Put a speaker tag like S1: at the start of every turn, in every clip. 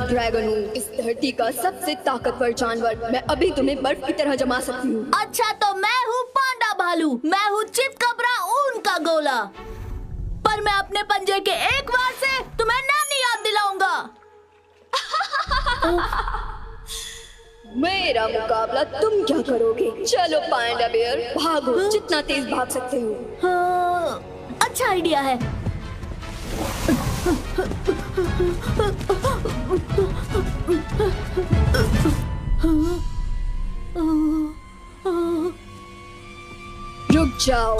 S1: Dragon हूँ, इस धरती का सबसे ताकतवर जानवर। मैं अभी तुम्हें बर्फ की तरह जमा सकती हूँ।
S2: अच्छा तो मैं हूँ पांडा भालू, मैं हूँ चितकबरा ऊन का गोला, पर मैं अपने पंजे के एक वार से तुम्हें नानी याद दिलाऊंगा।
S1: मेरा मुकाबला तुम क्या करोगे? चलो पांडा बियर, भागो जितना तेज भाग सकते हो।
S2: अच्छा आइडिया है।
S1: रुक जाओ।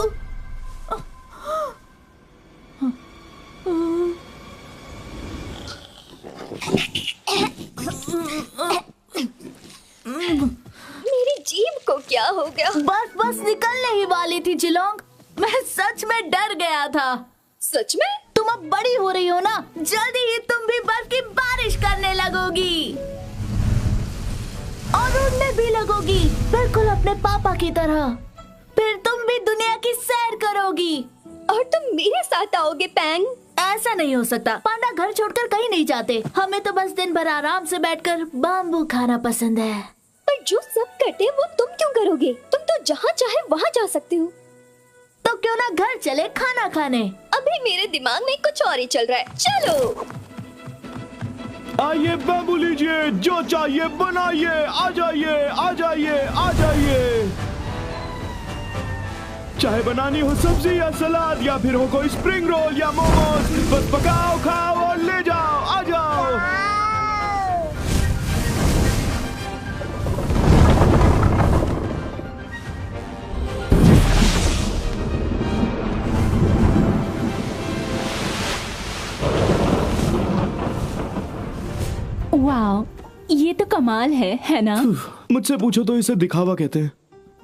S1: मेरी जीभ को क्या हो गया?
S2: बस निकलने ही वाली थी जिलोंग, मैं सच में डर गया था।
S1: सच में?
S2: तुम अब बड़ी हो रही हो ना, जल्दी ही तुम भी बर्फ की बारिश करने लगोगी और उड़ने भी लगोगी, बिल्कुल अपने पापा की तरह। फिर तुम भी दुनिया की सैर करोगी
S1: और तुम मेरे साथ आओगे पैंग।
S2: ऐसा नहीं हो सकता, पांडा घर छोड़कर कहीं नहीं जाते। हमें तो बस दिन भर आराम से बैठकर बाम्बू खाना पसंद है।
S1: पर जो सब करते वो तुम क्यों करोगे? तुम तो जहाँ चाहे वहाँ जा सकते हो।
S2: तो क्यों ना घर चले खाना खाने?
S1: अभी मेरे दिमाग में कुछ और ही चल रहा है। चलो
S3: आइए बाबू लीजिए, जो चाहिए बनाइए, आ जाइए आ जाइए आ जाइए। चाहे बनानी हो सब्जी या सलाद या फिर हो कोई स्प्रिंग रोल या मोमोज, बस पकाओ खाओ और ले जाओ, आ जाओ।
S4: वाह, ये तो कमाल है ना?
S3: मुझसे पूछो तो इसे दिखावा कहते हैं।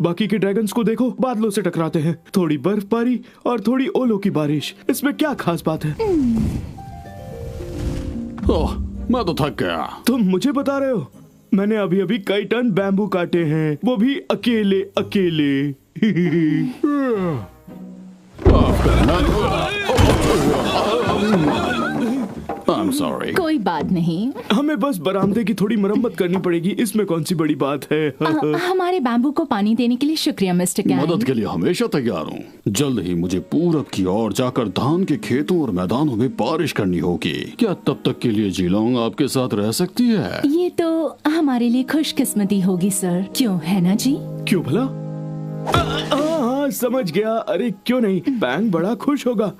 S3: बाकी के ड्रैगन्स को देखो, बादलों से टकराते हैं, थोड़ी बर्फबारी और थोड़ी ओलों की बारिश, इसमें क्या खास बात है?
S5: ओह, मैं तो थक गया।
S3: तुम मुझे बता रहे हो? मैंने अभी अभी कई टन बैम्बू काटे हैं, वो भी अकेले अकेले।
S5: I'm sorry.
S4: कोई बात नहीं,
S3: हमें बस बरामदे की थोड़ी मरम्मत करनी पड़ेगी, इसमें कौन सी बड़ी बात है।
S4: हमारे बैम्बू को पानी देने के लिए शुक्रिया मिस्टर कैन।
S5: मदद के लिए हमेशा तैयार हूँ। जल्द ही मुझे पूरब की ओर जाकर धान के खेतों और मैदानों में बारिश करनी होगी। क्या तब तक के लिए जीलोंग आपके साथ रह सकती है?
S4: ये तो हमारे लिए खुशकिस्मती होगी सर, क्यों है ना जी?
S3: क्यों भला? हाँ समझ गया। अरे क्यों नहीं, पैंग बड़ा खुश होगा।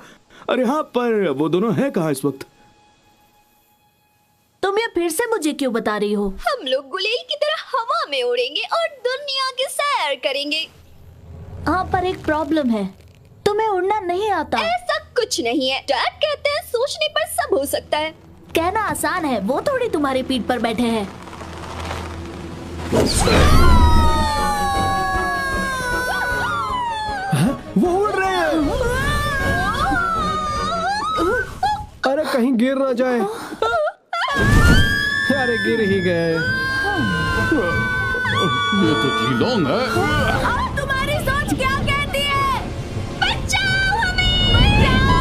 S3: अरे हाँ, पर वो दोनों हैं कहाँ इस वक्त?
S2: तुम ये फिर से मुझे क्यों बता रही हो?
S1: हम लोग गुलेल की तरह हवा में उड़ेंगे और दुनिया की सैर करेंगे।
S2: हाँ, पर एक प्रॉब्लम है, तुम्हें उड़ना नहीं आता।
S1: ऐसा कुछ नहीं है, डैड कहते हैं सोचने पर सब हो सकता है।
S2: कहना आसान है, वो थोड़ी तुम्हारी पीठ पर बैठे हैं।
S6: वो उड़ रहे हैं। अरे कहीं गिर ना जाए। अरे गिर ही गए।
S5: ये तो जीलोंग है।
S2: और तुम्हारी सोच क्या कहती है? बचाओ हमें! बचाओ!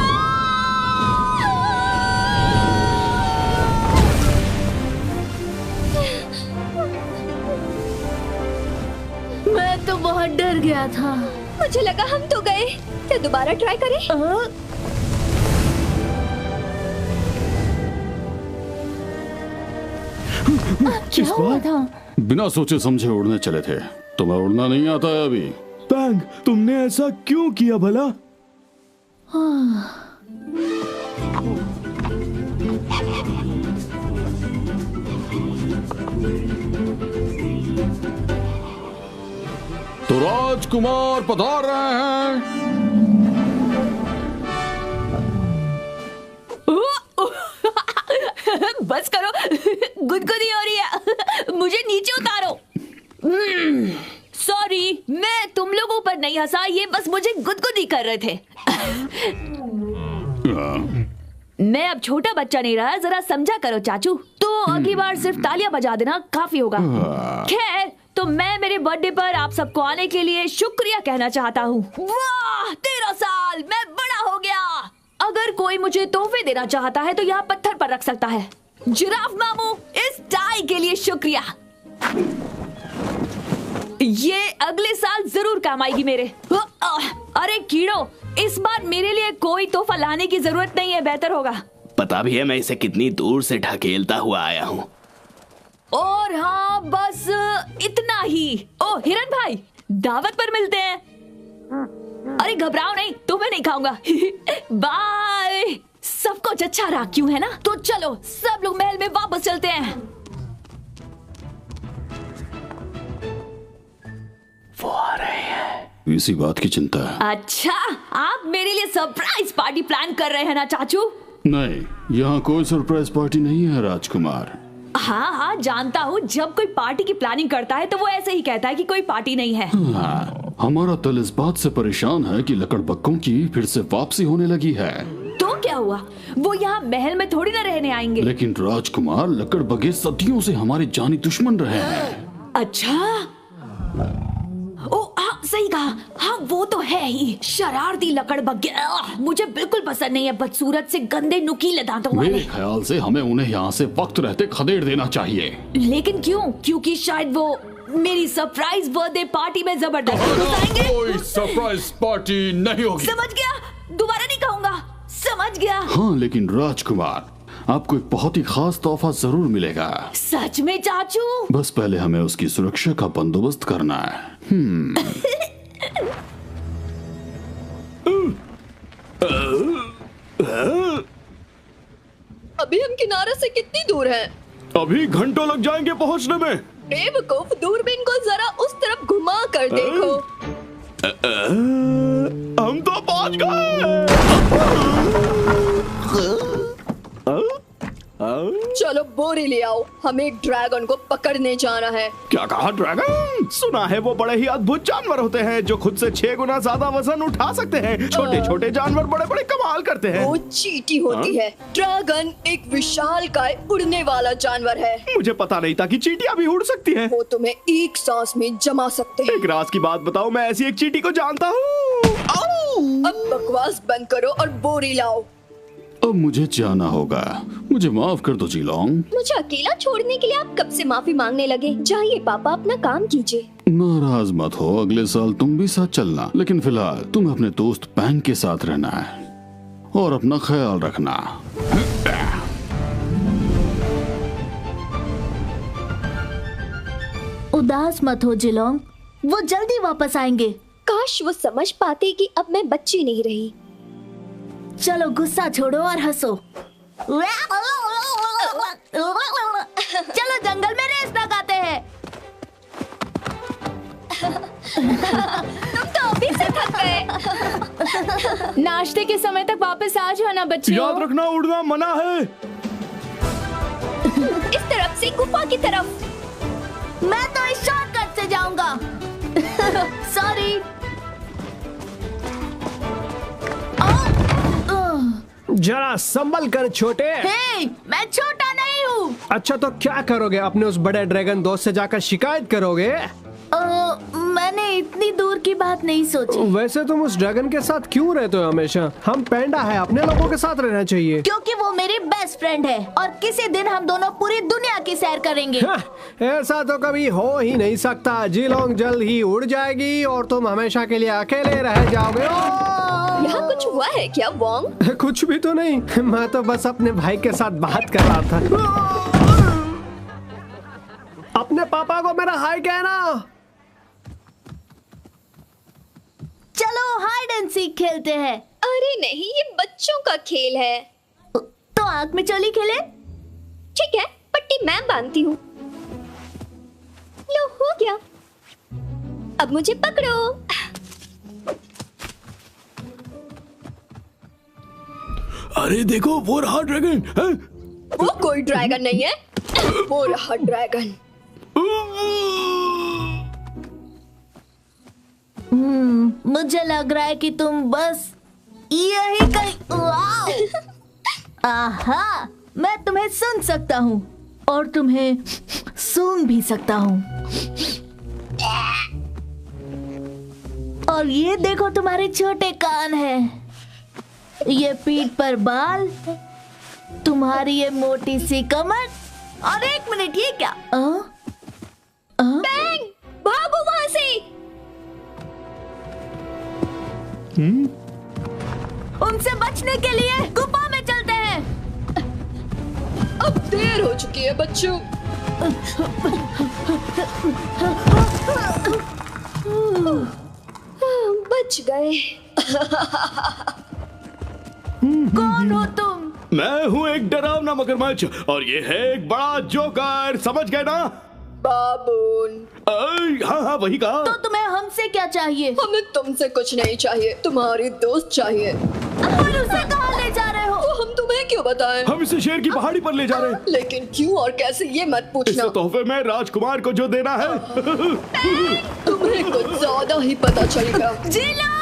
S2: मैं तो बहुत डर गया था।
S1: मुझे लगा हम तो गए। क्या दोबारा ट्राई करें?
S4: क्या हुआ था?
S5: बिना सोचे समझे उड़ने चले थे। तुम्हें उड़ना नहीं आता है अभी?
S3: पैंग, तुमने ऐसा क्यों किया भला?
S5: तो राजकुमार पधार रहे हैं।
S4: बस करो, गुदगुदी हो रही है, मुझे नीचे उतारो। सॉरी, मैं तुम लोगों पर नहीं हंसा, ये बस मुझे गुदगुदी कर रहे थे। मैं अब छोटा बच्चा नहीं रहा, जरा समझा करो चाचू। तो अगली बार सिर्फ तालियां बजा देना काफी होगा। खैर, तो मैं मेरे बर्थडे पर आप सबको आने के लिए शुक्रिया कहना चाहता हूँ। वाह, 13 साल, मैं बड़ा हो गया। अगर कोई मुझे तोहफे देना चाहता है तो यहाँ पत्थर पर रख सकता है। जिराफ मामू, इस टाई के लिए शुक्रिया। ये अगले साल जरूर काम आएगी मेरे। अरे कीड़ो, इस बार मेरे लिए कोई तोहफा लाने की जरूरत नहीं है, बेहतर होगा।
S7: पता भी है मैं इसे कितनी दूर से ढकेलता हुआ आया हूँ।
S4: और हाँ, बस इतना ही। ओ हिरन भाई, दावत पर मिलते हैं। अरे घबराओ नहीं, तुम्हें नहीं खाऊंगा। बाय। सब कुछ अच्छा रहा, क्यों है ना? तो चलो सब लोग महल में वापस चलते हैं।
S7: वो आ रहे हैं।
S5: इसी बात की चिंता है।
S4: अच्छा, आप मेरे लिए सरप्राइज पार्टी प्लान कर रहे हैं ना चाचू?
S5: नहीं, यहाँ कोई सरप्राइज पार्टी नहीं है राजकुमार।
S4: हाँ हाँ, जानता हूँ। जब कोई पार्टी की प्लानिंग करता है तो वो ऐसे ही कहता है कि कोई पार्टी नहीं है।
S5: हाँ, हमारा दल इस बात से परेशान है कि लकड़बग्गों की फिर से वापसी होने लगी है।
S4: तो क्या हुआ? वो यहाँ महल में थोड़ी ना रहने आएंगे।
S5: लेकिन राजकुमार, लकड़बग्गे सदियों से हमारे जानी दुश्मन रहे हैं।
S4: अच्छा, ओ हाँ, सही कहा। हाँ, वो तो है ही, शरारती लकड़बग्गे। मुझे बिल्कुल पसंद नहीं है, बदसूरत से गंदे नुकीले दांतों वाले।
S5: मेरे ख्याल से हमें उन्हें यहाँ से वक्त रहते खदेड़ देना चाहिए।
S4: लेकिन क्यों? क्योंकि शायद वो मेरी सरप्राइज बर्थडे पार्टी में जबरदस्ती घुसाएंगे।
S5: कोई सरप्राइज पार्टी नहीं होगी।
S4: समझ गया, दोबारा नहीं कहूँगा। समझ गया।
S5: हाँ, लेकिन राजकुमार, आपको एक बहुत ही खास तोहफा जरूर मिलेगा।
S4: सच में चाचू?
S5: बस पहले हमें उसकी सुरक्षा का बंदोबस्त करना है।
S1: अभी हम किनारे से कितनी दूर हैं?
S3: अभी घंटों लग जाएंगे पहुंचने में।
S1: बेवकूफ, दूरबीन को जरा उस तरफ घुमा कर देखो।
S3: हम तो पहुंच गए।
S1: चलो बोरी ले आओ, हमें एक ड्रैगन को पकड़ने जाना है।
S3: क्या कहा? ड्रैगन? सुना है वो बड़े ही अद्भुत जानवर होते हैं जो खुद से 6 गुना ज्यादा वजन उठा सकते हैं। छोटे छोटे जानवर बड़े बड़े कमाल करते हैं।
S1: वो चींटी होती है। ड्रैगन एक विशालकाय उड़ने वाला जानवर है।
S3: मुझे पता नहीं था कि चींटियां भी उड़ सकती हैं।
S1: वो तुम्हें एक सांस में जमा सकते हैं।
S3: एक राज की बात बताओ, मैं ऐसी एक चींटी को जानता हूँ।
S1: अब बकवास बंद करो और बोरी लाओ।
S5: अब मुझे जाना होगा, मुझे माफ कर दो जीलोंग।
S1: मुझे अकेला छोड़ने के लिए आप कब से माफी मांगने लगे? जाइए पापा, अपना काम कीजिए।
S5: नाराज मत हो, अगले साल तुम भी साथ चलना। लेकिन फिलहाल तुम्हें अपने दोस्त पैंग के साथ रहना है और अपना ख्याल रखना।
S2: उदास मत हो जिलोंग, वो जल्दी वापस आएंगे।
S1: काश वो समझ पाते कि अब मैं बच्ची नहीं रही।
S2: चलो गुस्सा छोड़ो और हंसो। चलो जंगल में रेस लगाते हैं।
S1: तुम तो अभी से थक गए।
S4: नाश्ते के समय तक वापस आ जाना बच्चियों।
S3: याद रखना, उड़ना मना है।
S1: इस तरफ से गुफा की तरफ।
S2: मैं तो इस शॉर्टकट से जाऊंगा। सॉरी।
S6: जरा संभल कर छोटे।
S2: हे, मैं छोटा नहीं हूँ।
S6: अच्छा, तो क्या करोगे? अपने उस बड़े ड्रैगन दोस्त से जाकर शिकायत करोगे?
S2: मैंने इतनी दूर की बात नहीं सोची।
S6: वैसे तुम उस ड्रैगन के साथ क्यों रहते हो हमेशा? हम पैंडा है, अपने लोगों के साथ रहना चाहिए।
S2: क्योंकि वो मेरी बेस्ट फ्रेंड है और किसी दिन हम दोनों पूरी दुनिया की सैर करेंगे।
S6: ऐसा तो कभी हो ही नहीं सकता। जीलोंग जल्द ही उड़ जाएगी और तुम हमेशा के लिए अकेले रह जाओगे।
S1: यहाँ कुछ हुआ है क्या वोंग?
S6: कुछ भी तो नहीं, मैं तो बस अपने भाई के साथ बात कर रहा था। अपने पापा को मेरा हाय कहना।
S2: चलो हाइड एंड सीक खेलते हैं।
S1: अरे नहीं, ये बच्चों का खेल है।
S2: तो आंख में चोली खेले?
S1: ठीक है, पट्टी मैं बांधती हूँ। लो, हो गया। अब मुझे पकड़ो।
S3: अरे देखो वो रहा ड्रैगन है?
S1: वो कोई ड्रैगन नहीं है, वो रहा ड्रैगन।
S2: मुझे लग रहा है कि तुम बस यही कहीं। आहा, मैं तुम्हें सुन सकता हूँ और तुम्हें सूंघ भी सकता हूँ। और ये देखो तुम्हारे छोटे कान हैं, ये पीठ पर बाल, तुम्हारी ये मोटी सी कमर, और 1 मिनट ये क्या?
S1: बैंग, भागो वहां से।
S2: उनसे बचने के लिए गुफा में चलते हैं।
S1: अब देर हो चुकी है बच्चों। बच गए।
S2: कौन हो तुम?
S3: मैं हूँ एक डरावना मगरमच्छ और ये है एक बड़ा जोकर, समझ गए ना?
S1: बाबून।
S3: हाँ हाँ वही कहा।
S2: तो तुम्हें हमसे क्या चाहिए?
S1: हमें तुमसे कुछ नहीं चाहिए, तुम्हारी दोस्त चाहिए।
S2: और उसे कहाँ ले जा रहे हो?
S1: तो हम तुम्हें क्यों बताएं?
S3: हम इसे शेर की पहाड़ी पर ले जा रहे हैं।
S1: लेकिन क्यों और कैसे ये मत पूछना।
S3: इसे तोहफे में राजकुमार को जो देना है।
S1: तुम्हें कुछ ज्यादा ही पता चल गया।
S2: जिलोंग!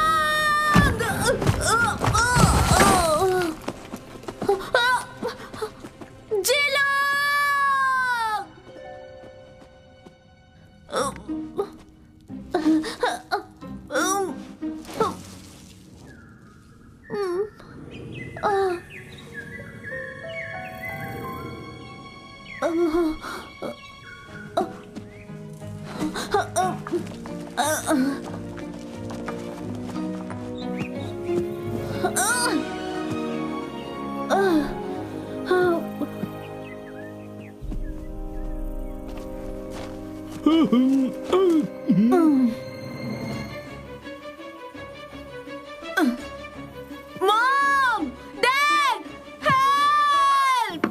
S2: मॉम! डैड! हेल्प!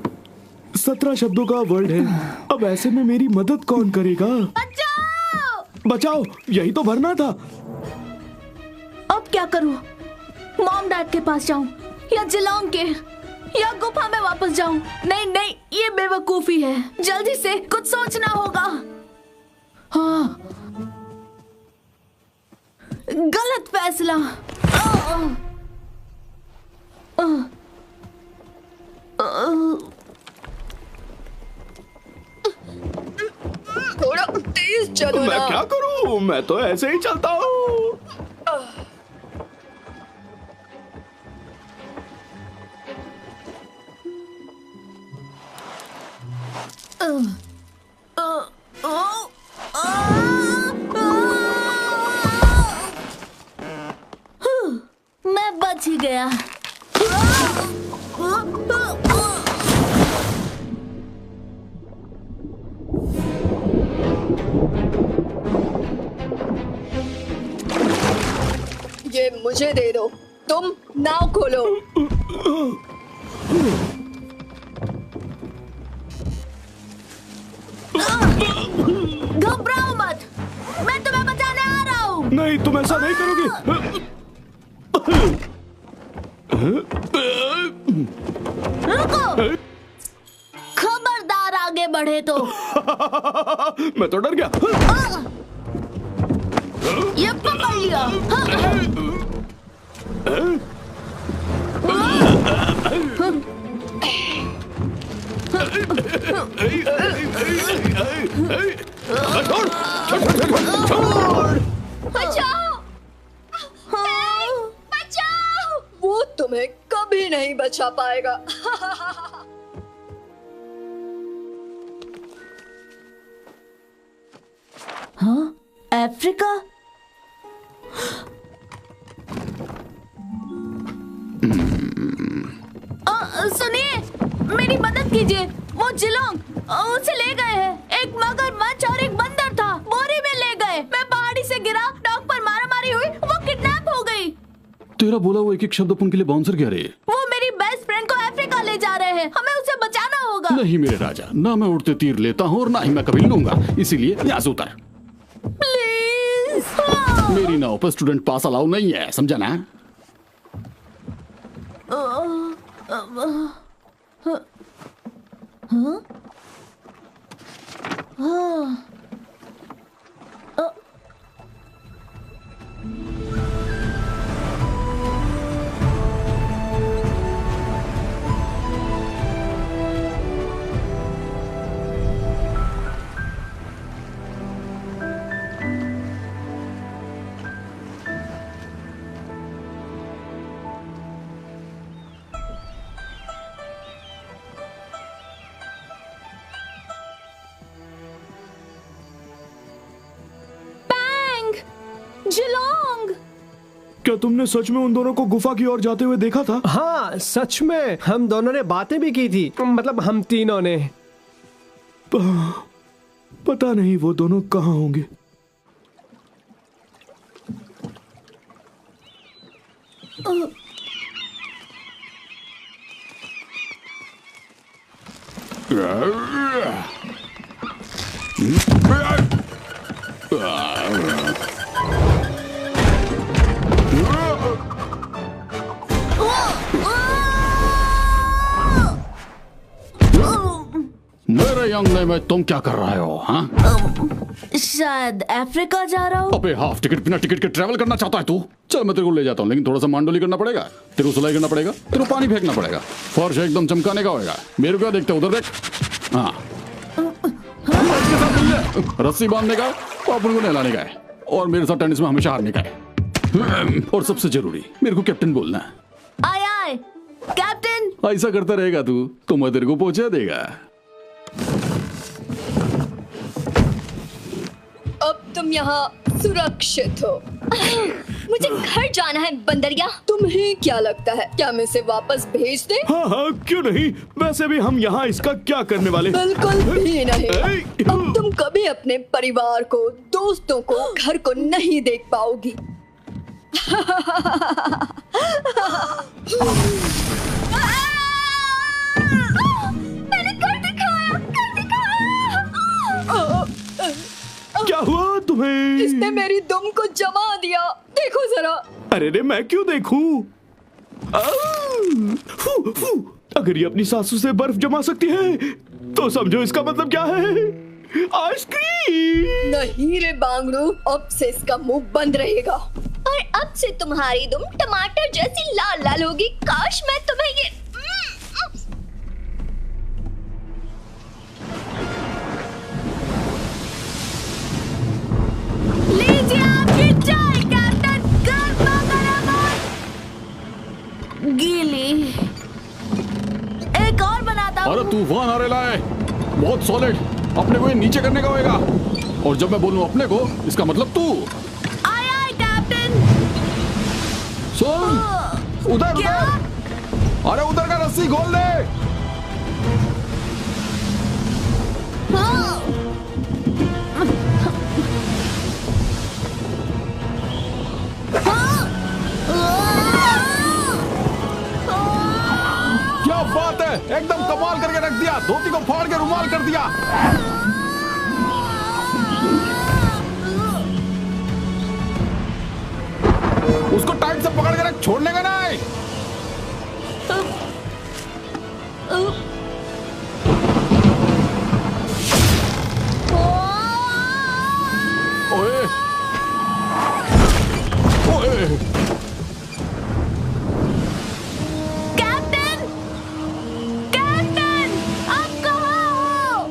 S3: 17 शब्दों का वर्ड है। अब ऐसे में मेरी मदद कौन करेगा?
S2: बचाओ!
S3: बचाओ, यही तो भरना था।
S2: अब क्या करूं? मॉम डैड के पास जाऊं या जिलोंग के, या गुफा में वापस जाऊं? नहीं नहीं, ये बेवकूफी है। जल्दी से कुछ सोचना होगा। हाँ, गलत फैसला।
S1: थोड़ा तेज चलो
S3: मैं
S1: ना।
S3: क्या करूं? मैं तो ऐसे ही चलता हूँ।
S2: मैं बच ही गया।
S1: ये मुझे दे दो, तुम नाव खोलो।
S2: घबराओ मत, मैं तुम्हें बचाने आ रहा हूँ।
S3: नहीं, तुम ऐसा नहीं करोगे।
S2: रुको, खबरदार आगे बढ़े तो।
S3: मैं तो डर गया।
S2: ये पकड़ लिया।
S1: बचाओ! बचाओ! वो तुम्हें कभी नहीं बचा पाएगा।
S2: हाँ, अफ्रीका? सुनिए, मेरी मदद कीजिए। वो जिलोंग उसे ले गए हैं। एक मगरमच्छ और एक बंदर था, बोरी में ले गए। मैं पहाड़ी से गिरा, डॉग पर मारामारी हुई, वो किडनैप हो गई।
S5: तेरा बोला वो एक एक शब्द अपन के लिए बाउंसर कह रहे हैं।
S2: वो मेरी बेस्ट फ्रेंड को अफ्रीका ले जा रहे हैं, हमें उसे बचाना होगा।
S5: नहीं मेरे राजा, ना मैं उड़ते तीर लेता हूँ और ना ही मैं कभी लूंगा, इसीलिए यहाँ से उतर।
S2: प्लीज।
S5: मेरी नाव पर स्टूडेंट पास अलाउ नहीं है, समझा ना?
S2: जिलोंग!
S3: क्या तुमने सच में उन दोनों को गुफा की ओर जाते हुए देखा था?
S6: हाँ सच में, हम दोनों ने बातें भी की थी, मतलब हम तीनों ने।
S3: पता नहीं वो दोनों कहाँ होंगे।
S5: मेरे अंगने में तुम क्या कर रहे हो? हाँ,
S2: शायद अफ्रीका जा रहा हूँ।
S5: अबे हाफ टिकट बिना टिकट के ट्रैवल करना चाहता है तू? चल मैं तेरे को ले जाता हूँ, लेकिन थोड़ा सा मांडोली करना पड़ेगा, तेरे को सिलाई करना पड़ेगा, तेरे को पानी फेंकना पड़ेगा, फर्श एकदम चमकाने का होगा। मेरे को क्या देखते उधर देख। हाँ, रस्सी बांधने का और अपन को नहलाने का है, और मेरे साथ टेनिस में हमेशा हारने का है। और सबसे जरूरी, मेरे को कैप्टन बोलना है।
S2: आए आए कैप्टन।
S5: ऐसा करता रहेगा तू तो मैं तेरे को पहुंचा देगा।
S1: अब तुम यहाँ सुरक्षित हो। मुझे घर जाना है बंदरिया। तुम्हें क्या लगता है, क्या मैं इसे वापस भेज दे?
S3: हाँ हाँ क्यों नहीं, वैसे भी हम यहाँ इसका क्या करने वाले?
S1: बिल्कुल भी नहीं। अब तुम कभी अपने परिवार को, दोस्तों को, घर को नहीं देख पाओगी। मैंने कर दिखाया।
S3: क्या हुआ तुम्हें?
S1: इसने मेरी दुम को जमा दिया, देखो जरा।
S3: अरे रे मैं क्यों देखूं? अगर ये अपनी सासू से बर्फ जमा सकती है तो समझो इसका मतलब क्या है, आइसक्रीम।
S1: नहीं रे बांगड़ू, अब से इसका मुंह बंद रहेगा और अब से तुम्हारी दुम टमाटर जैसी लाल लाल होगी। काश मैं तुम्हें ये
S2: लीजिए आपकी चाय कैप्टन। गर्मा गर्म गीली। एक और बनाता हूँ।
S5: अरे तूफान आ रहा है, बहुत सॉलिड। अपने को ये नीचे करने का होगा, और जब मैं बोलूं अपने को, इसका मतलब तू।
S2: आए आए कैप्टन।
S5: सुन, उधर
S2: क्या?
S5: उधर, अरे उधर का रस्सी खोल दे।
S2: हाँ।
S5: क्या बात है, एकदम कमाल करके रख दिया। धोती को फाड़ के रुमाल कर दिया। उसको टाइट से पकड़ के रख, छोड़ने का नहीं। ओए, ओए,
S2: कैप्टन, कैप्टन, आप कहाँ हो?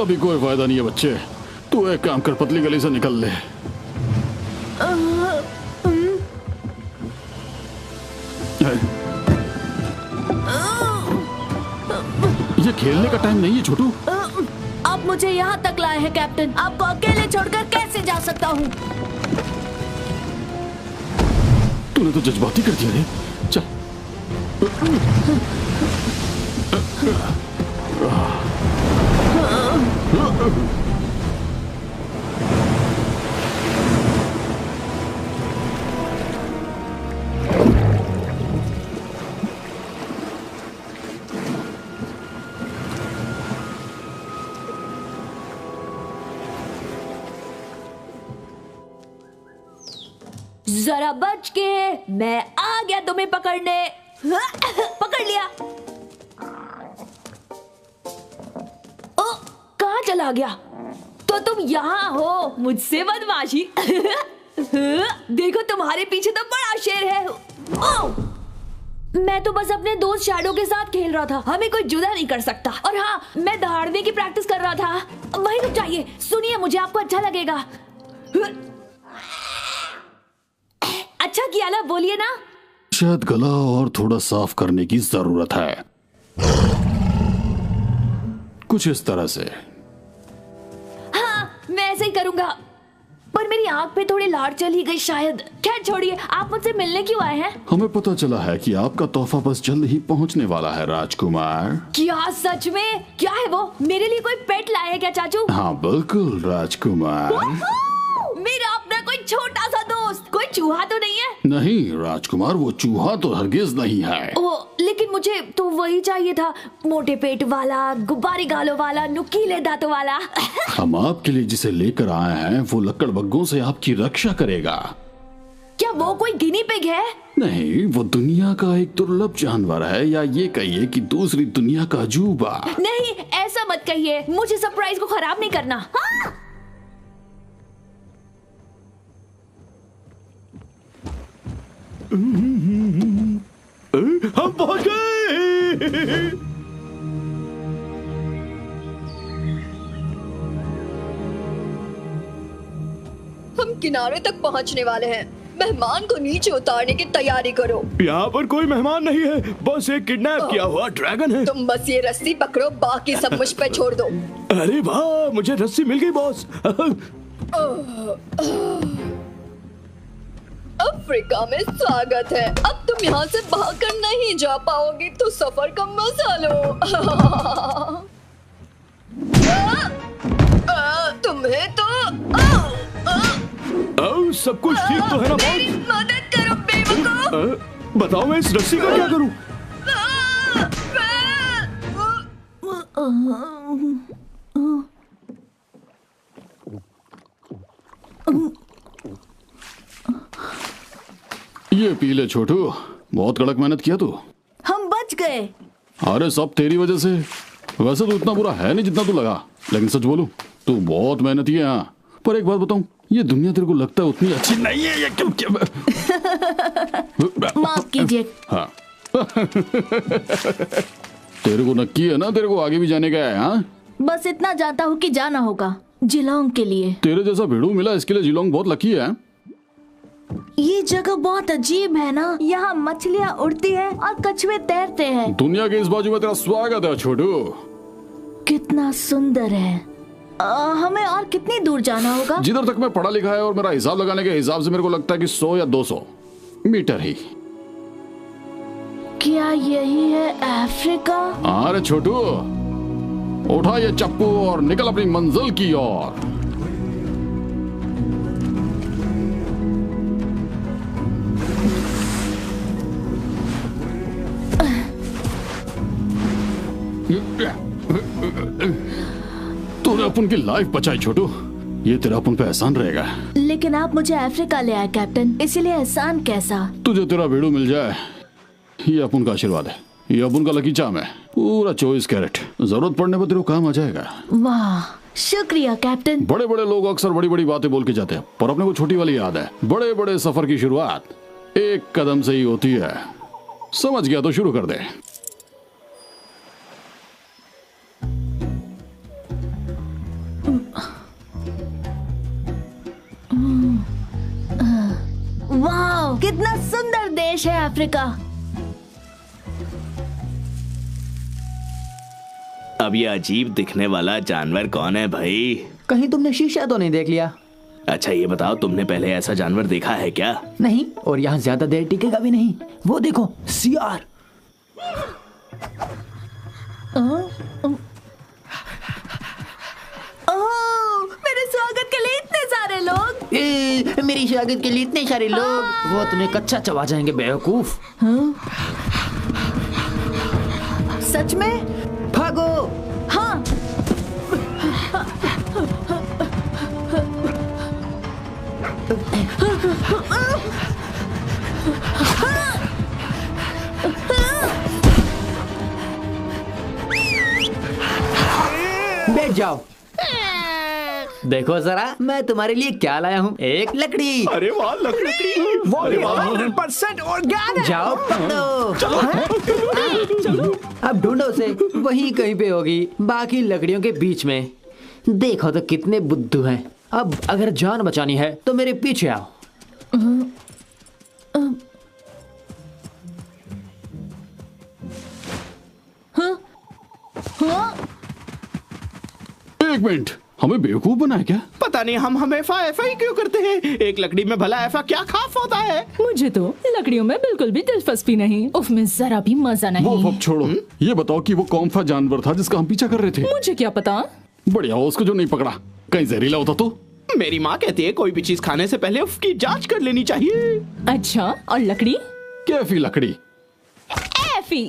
S5: अभी कोई फायदा नहीं है बच्चे, तू एक काम कर, पतली गली से निकल ले। ये खेलने का टाइम नहीं है छोटू।
S2: आप मुझे यहाँ तक लाए हैं कैप्टन, आपको अकेले छोड़कर कैसे जा सकता हूँ?
S5: तूने तो जज्बाती कर दिया रे। चल।
S4: जरा बच के, मैं आ गया तुम्हें पकड़ने। पकड़ लिया। ओ, कहाँ चला गया? तो तुम यहाँ हो, मुझसे बदमाशी। देखो तुम्हारे पीछे तो बड़ा शेर है। ओ, मैं तो बस अपने दोस्त शैडो के साथ खेल रहा था, हमें कोई जुदा नहीं कर सकता। और हाँ, मैं दहाड़ने की प्रैक्टिस कर रहा था। वही तो चाहिए। सुनिए, मुझे आपको अच्छा लगेगा। अच्छा किया ना, बोलिए ना।
S5: शायद गला और थोड़ा साफ करने की जरूरत है, कुछ इस तरह से।
S4: हाँ, मैं ऐसे ही करूंगा। पर मेरी आंख पे थोड़ी लार चली गई शायद। खैर छोड़िए, आप मुझसे मिलने क्यों आए हैं?
S5: हमें पता चला है कि आपका तोहफा बस जल्द ही पहुंचने वाला है राजकुमार।
S4: क्या सच में? क्या है वो? मेरे लिए कोई पेट लाए है क्या चाचू?
S5: हाँ बिल्कुल राजकुमार।
S4: मेरा अपना कोई छोटा सा दोस्त, कोई चूहा तो नहीं है?
S5: नहीं राजकुमार, वो चूहा तो हरगिज नहीं है।
S4: ओ, लेकिन मुझे तो वही चाहिए था, मोटे पेट वाला, गुब्बारे गालों वाला, नुकीले दांतों वाला।
S5: हम आपके लिए जिसे लेकर आए हैं वो लकड़बग्गों से आपकी रक्षा करेगा।
S4: क्या वो कोई गिनी पिग है?
S5: नहीं, वो दुनिया का एक दुर्लभ जानवर है, या ये कहिए कि दूसरी दुनिया का अजूबा।
S4: नहीं, ऐसा मत कहिए, मुझे सरप्राइज को खराब नहीं करना। हाँ?
S3: हम पहुंच गए।
S1: हम किनारे तक पहुंचने वाले हैं। मेहमान को नीचे उतारने की तैयारी करो।
S3: यहाँ पर कोई मेहमान नहीं है, बस एक किडनैप किया हुआ ड्रैगन है।
S1: तुम बस ये रस्सी पकड़ो, बाकी सब मुझ पे छोड़ दो।
S3: अरे वाह, मुझे रस्सी मिल गई बॉस।
S1: अफ्रीका में स्वागत है। अब तुम यहाँ से भागकर नहीं जा पाओगी, तो सफर का मजा लो। तुम्हें तो
S3: सब कुछ ठीक तो है ना
S1: मेरी
S3: बॉस?
S1: मदद करो बेवकूफ।
S3: बताओ मैं इस रस्सी का क्या करूं?
S5: ये पी ले छोटू, बहुत कड़क मेहनत किया तू।
S2: हम बच गए।
S5: अरे सब तेरी वजह से। वैसे तो इतना बुरा है नहीं जितना तू लगा, लेकिन सच बोलूं तू बहुत मेहनती है। हाँ, पर एक बात बताऊं, ये दुनिया तेरे को लगता है उतनी अच्छी नहीं है। ये क्या?
S2: माफ कीजिए।
S5: हाँ तेरे को नक्की है ना, तेरे को आगे भी जाने का है। हाँ,
S2: बस इतना जानता हूँ कि जाना होगा जिलोंग के लिए।
S5: तेरे जैसा भिड़ू मिला, इसके लिए जिलोंग बहुत लकी है।
S2: ये जगह बहुत अजीब है ना, यहाँ मछलियाँ उड़ती हैं और कछुए तैरते हैं।
S5: दुनिया के इस बाजू में तेरा स्वागत है छोटू।
S2: कितना सुंदर है। हमें और कितनी दूर जाना होगा?
S5: जिधर तक मैं पढ़ा लिखा है और मेरा हिसाब लगाने के हिसाब से मेरे को लगता है कि 100 या 200 मीटर ही।
S2: क्या यही है अफ्रीका?
S5: अरे छोटू, उठा ये चप्पू और निकल अपनी मंजिल की ओर। तूने अपन की लाइफ बचाई छोटू, ये तेरा अपन पे एहसान रहेगा।
S2: लेकिन आप मुझे अफ्रीका ले आए कैप्टन, इसलिए एहसान कैसा?
S5: तुझे तेरा भेड़ू मिल जाए, ये अपन का आशीर्वाद है। ये अपन का लकी चार्म है, पूरा 24 कैरेट। जरूरत पड़ने पर तेरे को काम आ जाएगा।
S2: वाह, शुक्रिया कैप्टन।
S5: बड़े बड़े लोग अक्सर बड़ी बड़ी बातें बोल के जाते हैं, पर अपने को छोटी वाली याद है। बड़े बड़े सफर की शुरुआत एक कदम से ही होती है। समझ गया तो शुरू कर दे।
S2: वाह, कितना सुंदर देश है अफ्रीका।
S7: अब ये अजीब दिखने वाला जानवर कौन है भाई?
S8: कहीं तुमने शीशा तो नहीं देख लिया?
S7: अच्छा ये बताओ, तुमने पहले ऐसा जानवर देखा है क्या?
S8: नहीं, और यहाँ ज्यादा देर टिकेगा भी नहीं। वो देखो, सियार।
S2: मेरे स्वागत के लिए इतने सारे लोग।
S8: मेरी स्वागत के लिए इतने सारे लोग। वो तुम्हें कच्चा चबा जाएंगे बेवकूफ।
S2: सच में?
S8: भागो।
S2: हाँ।
S8: बैठ जाओ। देखो जरा मैं तुम्हारे लिए क्या लाया हूँ, एक लकड़ी।
S3: अरे वाह, लकड़ी।
S6: वो भी 100% ऑर्गेनिक।
S8: जाओ पकड़ो। चलो अब ढूंढो उसे, वहीं कहीं पे होगी, बाकी लकड़ियों के बीच में। देखो तो कितने बुद्धू हैं। अब अगर जान बचानी है तो मेरे पीछे आओ।
S5: एक मिनट, हमें बेवकूफ बनाया क्या?
S7: पता नहीं हम एफा क्यों करते हैं। एक लकड़ी में भला ऐसा क्या खास होता है?
S9: मुझे तो लकड़ियों में बिल्कुल भी दिलचस्पी नहीं, उसमें जरा भी मजा नहीं।
S5: वो अब छोड़ो, ये बताओ कि वो कौन सा जानवर था जिसका हम पीछा कर रहे थे?
S9: मुझे क्या पता।
S5: बढ़िया हो उसको जो नहीं पकड़ा, कहीं जहरीला होता तो।
S7: मेरी माँ कहती है कोई भी चीज खाने से पहले उसकी जांच कर लेनी चाहिए।
S9: अच्छा, और लकड़ी?
S5: कैफी लकड़ी।
S9: एफी।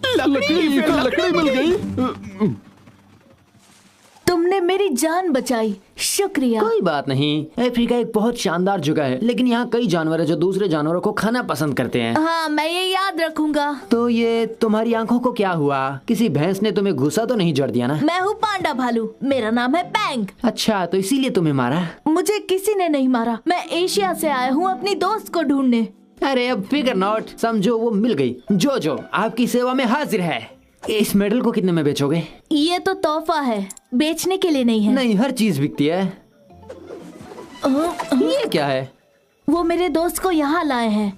S5: लकड़ी मिल गई।
S2: तुमने मेरी जान बचाई, शुक्रिया।
S8: कोई बात नहीं, अफ्रीका एक बहुत शानदार जगह है, लेकिन यहाँ कई जानवर है जो दूसरे जानवरों को खाना पसंद करते हैं।
S2: हाँ, मैं ये याद रखूंगा।
S8: तो ये तुम्हारी आंखों को क्या हुआ? किसी भैंस ने तुम्हें गुस्सा तो नहीं जड़ दिया ना?
S2: मैं हूँ पांडा भालू, मेरा नाम है पैंग।
S8: अच्छा, तो इसीलिए तुम्हें मारा?
S2: मुझे किसी ने नहीं मारा, मैं एशिया से आया हूँ अपनी दोस्त को ढूंढने।
S8: अरे अब फिगर नॉट, समझो वो मिल गई। जो आपकी सेवा में हाजिर है। इस मेडल को कितने में बेचोगे?
S2: ये तो तोहफा है, बेचने के लिए नहीं है।
S8: नहीं, हर चीज बिकती है। ये क्या है?
S2: वो मेरे दोस्त को यहाँ लाए हैं।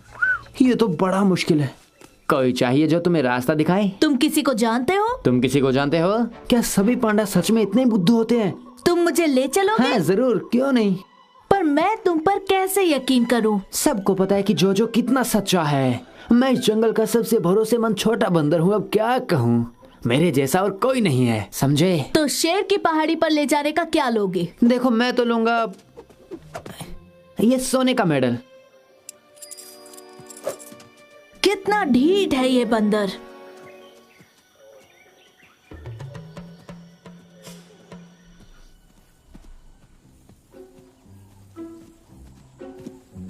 S8: ये तो बड़ा मुश्किल है। कोई चाहिए जो तुम्हें रास्ता दिखाए।
S2: तुम किसी को जानते हो?
S8: तुम किसी को जानते हो? क्या सभी पांडा सच में इतने बुद्धू होते हैं?
S2: तुम मुझे ले चलोगे?
S8: हाँ जरूर, क्यों नहीं।
S2: पर मैं तुम पर कैसे यकीन करूं?
S8: सबको पता है कि जो कितना सच्चा है। मैं इस जंगल का सबसे भरोसेमंद छोटा बंदर हूँ, अब क्या कहूँ। मेरे जैसा और कोई नहीं है, समझे?
S2: तो शेर की पहाड़ी पर ले जाने का क्या लोगे?
S8: देखो, मैं तो लूंगा ये सोने का मेडल।
S2: कितना ढीठ है ये बंदर।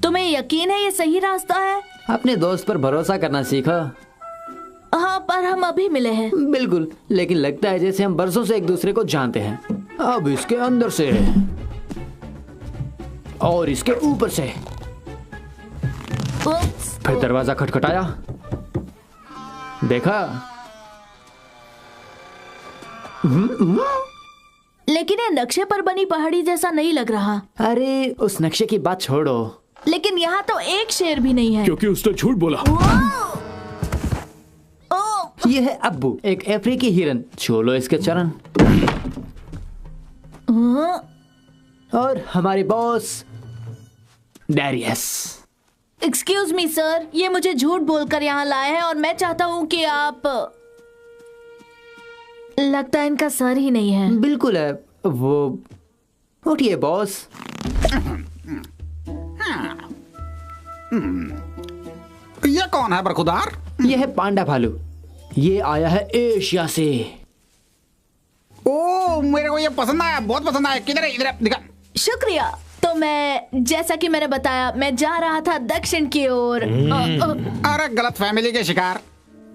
S2: तुम्हें यकीन है ये सही रास्ता है?
S8: अपने दोस्त पर भरोसा करना सीखो।
S2: हाँ, पर हम अभी मिले हैं।
S8: बिल्कुल, लेकिन लगता है जैसे हम बरसों से एक दूसरे को जानते हैं। अब इसके अंदर से और इसके ऊपर से। फिर दरवाजा खटखटाया, देखा?
S2: लेकिन ये नक्शे पर बनी पहाड़ी जैसा नहीं लग रहा।
S8: अरे उस नक्शे की बात छोड़ो।
S2: लेकिन यहाँ तो एक शेर भी नहीं है।
S3: क्योंकि उसने झूठ बोला।
S8: ये है अब्बू, एक अफ्रीकी हिरन। छू लो इसके चरण। और हमारे boss Darius.
S2: Excuse me sir, ये मुझे झूठ बोलकर यहाँ लाए हैं और मैं चाहता हूँ कि आप। लगता है इनका सर ही नहीं है।
S8: बिल्कुल है वो। उठिए बॉस।
S5: ये कौन है बरखुदार?
S8: ये है पांडा भालू, ये आया है एशिया से।
S5: ओ, मेरे को ये पसंद आया, बहुत पसंद आया। किधर है? इधर दिखा।
S2: शुक्रिया। तो मैं, जैसा कि मैंने बताया, मैं जा रहा था दक्षिण की ओर।
S5: अरे गलत फैमिली के शिकार।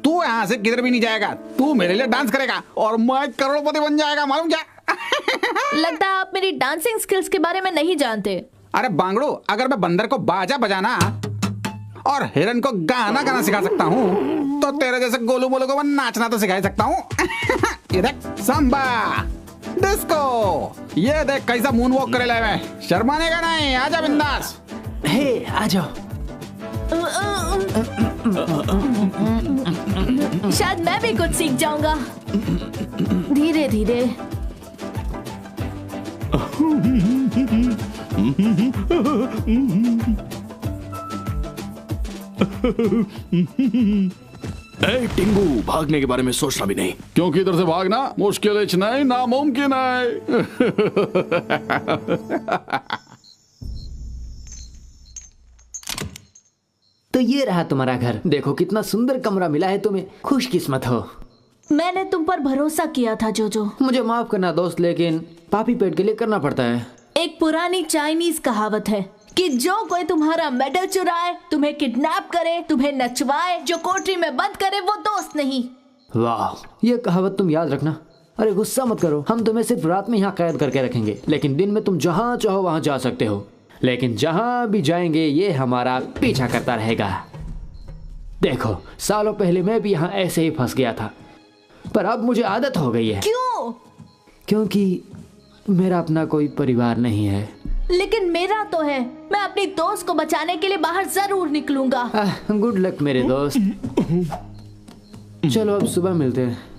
S5: तू यहाँ से किधर भी नहीं जाएगा। तू मेरे लिए डांस करेगा और मैं करोड़पति बन जाएगा, मालूम क्या?
S2: लगता है आप मेरी डांसिंग स्किल्स के बारे में नहीं जानते।
S5: अरे बांगड़ू, अगर मैं बंदर को बाजा बजाना और हिरन को गाना गाना सिखा सकता हूँ, तो तेरे जैसे गोलू मोलू को मैं नाचना तो सिखा सकता हूँ। ये देख, सांबा, डिस्को। ये देख कैसा मून वॉक करे लाए मैं। शर्माने का नहीं, आजा बिंदास।
S8: हे आ जाओ।
S2: शायद मैं भी कुछ सीख जाऊंगा धीरे धीरे।
S7: ए टिंगू, भागने के बारे में सोचना भी नहीं,
S5: क्योंकि इधर से भागना मुश्किल नहीं, नामुमकिन है।
S8: तो ये रहा तुम्हारा घर। देखो कितना सुंदर कमरा मिला है तुम्हें, खुशकिस्मत हो।
S2: मैंने तुम पर भरोसा किया था जोजो।
S8: मुझे माफ करना दोस्त, लेकिन पापी पेट के लिए करना पड़ता है।
S2: एक पुरानी चाइनीज कहावत है कि जो कोई तुम्हारा मेडल चुराए, तुम्हें किडनैप करे, तुम्हें नचवाए, जो कोठरी में बंद करे, वो दोस्त नहीं।
S8: वाह, ये कहावत तुम याद रखना। अरे गुस्सा मत करो, हम तुम्हें सिर्फ रात में यहाँ कैद करके रखेंगे, लेकिन दिन में तुम जहाँ चाहो वहाँ जा सकते हो। लेकिन जहाँ भी जाएंगे ये हमारा पीछा करता रहेगा। देखो, सालों पहले मैं भी यहाँ ऐसे ही फंस गया था, पर अब मुझे आदत हो गई है।
S2: क्यों?
S8: क्योंकि मेरा अपना कोई परिवार नहीं है।
S2: लेकिन मेरा तो है। मैं अपनी दोस्त को बचाने के लिए बाहर जरूर निकलूंगा।
S8: गुड लक मेरे दोस्त। चलो अब सुबह मिलते हैं।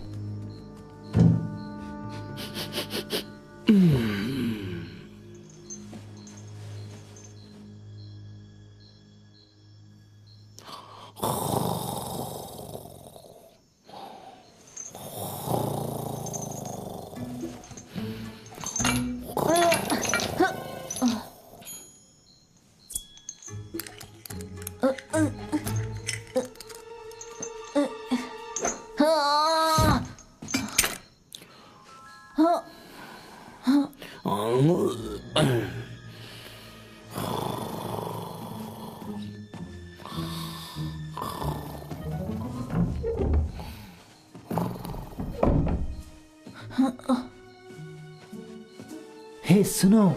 S8: हे सुनो,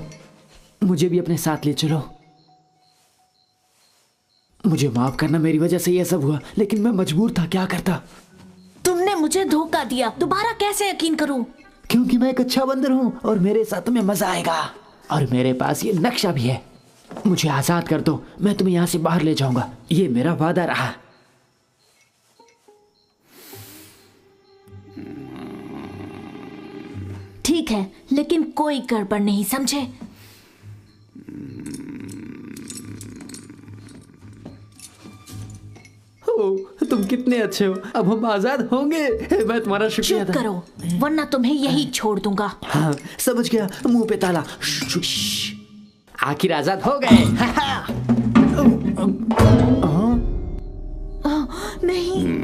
S8: मुझे भी अपने साथ ले चलो। मुझे माफ करना, मेरी वजह से ये सब हुआ, लेकिन मैं मजबूर था, क्या करता।
S2: तुमने मुझे धोखा दिया, दोबारा कैसे यकीन करूं?
S8: क्योंकि मैं एक अच्छा बंदर हूँ और मेरे साथ तुम्हें मजा आएगा। और मेरे पास ये नक्शा भी है। मुझे आजाद कर दो, मैं तुम्हें यहाँ से बाहर ले जाऊंगा। ये मेरा वादा रहा।
S2: ठीक है, लेकिन कोई गड़बड़ नहीं, समझे?
S8: तुम कितने अच्छे हो, अब हम आजाद होंगे। मैं तुम्हारा शुक्रिया
S2: चुप करो, वरना तुम्हें यही छोड़ दूंगा।
S8: हाँ समझ गया, मुंह पे ताला। आखिर आजाद हो गए।
S2: नहीं।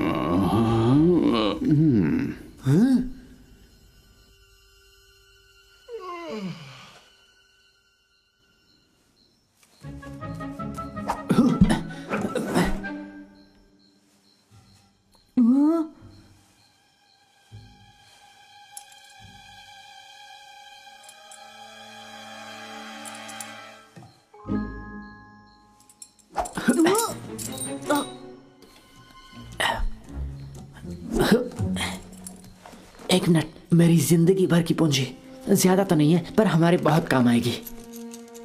S8: एक मिनट, मेरी जिंदगी भर की पूंजी, ज्यादा तो नहीं है पर हमारे बहुत काम आएगी।